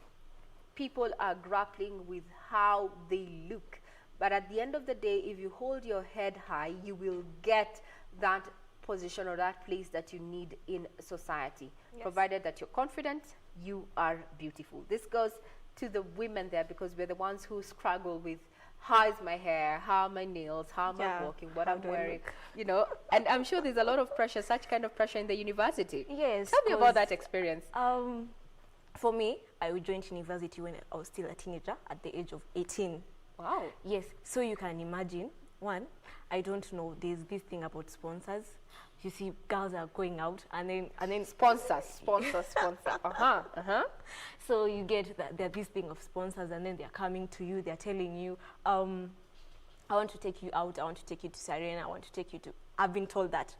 Speaker 1: People are grappling with how they look. But at the end of the day, if you hold your head high, you will get that position or that place that you need in society. Yes. Provided that you're confident, you are beautiful. This goes to the women there, because we're the ones who struggle with how is my hair, how are my nails, how am I walking, what I'm wearing, and I'm sure there's a lot of pressure, such kind of pressure in the university.
Speaker 3: Yes.
Speaker 1: Tell me about that experience.
Speaker 3: For me, I joined university when I was still a teenager at the age of 18.
Speaker 1: Wow.
Speaker 3: Yes. So you can imagine, one, I don't know, there's this thing about sponsors. You see, girls are going out and then
Speaker 1: sponsor.
Speaker 3: So you get that this thing of sponsors, and then they're coming to you, they're telling you, I want to take you out, I want to take you to Serena, I want to take you to. I've been told that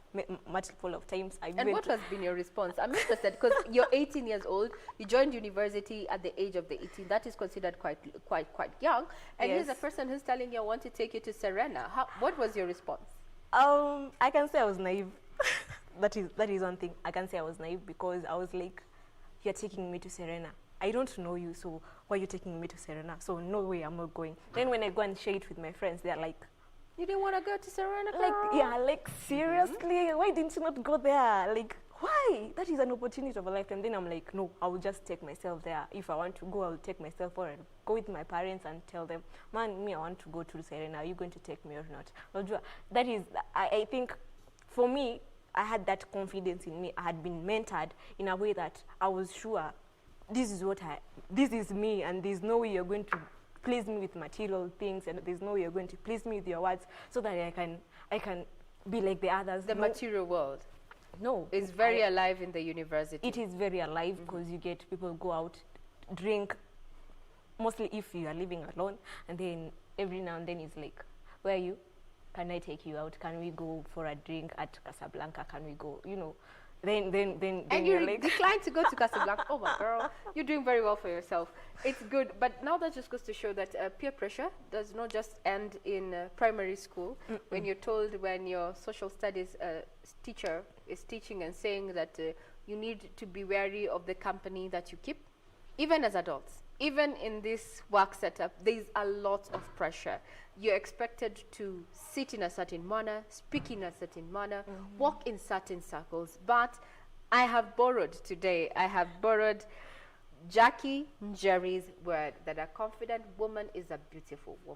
Speaker 3: multiple of times.
Speaker 1: And what has been your response? I'm interested, because you're 18 years old, you joined university at the age of the 18. That is considered quite young. And here's a person who's telling you, I want to take you to Serena. What was your response?
Speaker 3: I can say I was naive. that is one thing. I can say I was naive, because I was like, you're taking me to Serena. I don't know you, so why are you taking me to Serena? So no way, I'm not going. Then when I go and share it with my friends, they're like,
Speaker 1: you didn't want to go to Serena, girl?
Speaker 3: Like, yeah, like, seriously? Why didn't you not go there? Like, why? That is an opportunity of a lifetime. Then I'm like, no, I will just take myself there. If I want to go, I will take myself for it. Go with my parents and tell them, man, I want to go to Serena. Are you going to take me or not? That is, I think, for me, I had that confidence in me. I had been mentored in a way that I was sure this is me, and there's no way you're going to please me with material things, and there's no way you're going to please me with your words, so that I can be like the others.
Speaker 1: The material world.
Speaker 3: No.
Speaker 1: It's very alive in the university.
Speaker 3: It is very alive, because you get people go out, drink, mostly if you are living alone, and then every now and then it's like, where are you? Can I take you out? Can we go for a drink at Casablanca? Can we go, Then
Speaker 1: and you like declined to go to Casablanca. Oh my girl, you're doing very well for yourself. It's good, but now that just goes to show that peer pressure does not just end in primary school. When you're told, when your social studies teacher is teaching and saying that you need to be wary of the company that you keep, even as adults, even in this work setup, there's a lot of pressure. You're expected to sit in a certain manner, speak in a certain manner, walk in certain circles. But I have borrowed Jackie Njeri's word that a confident woman is a beautiful woman.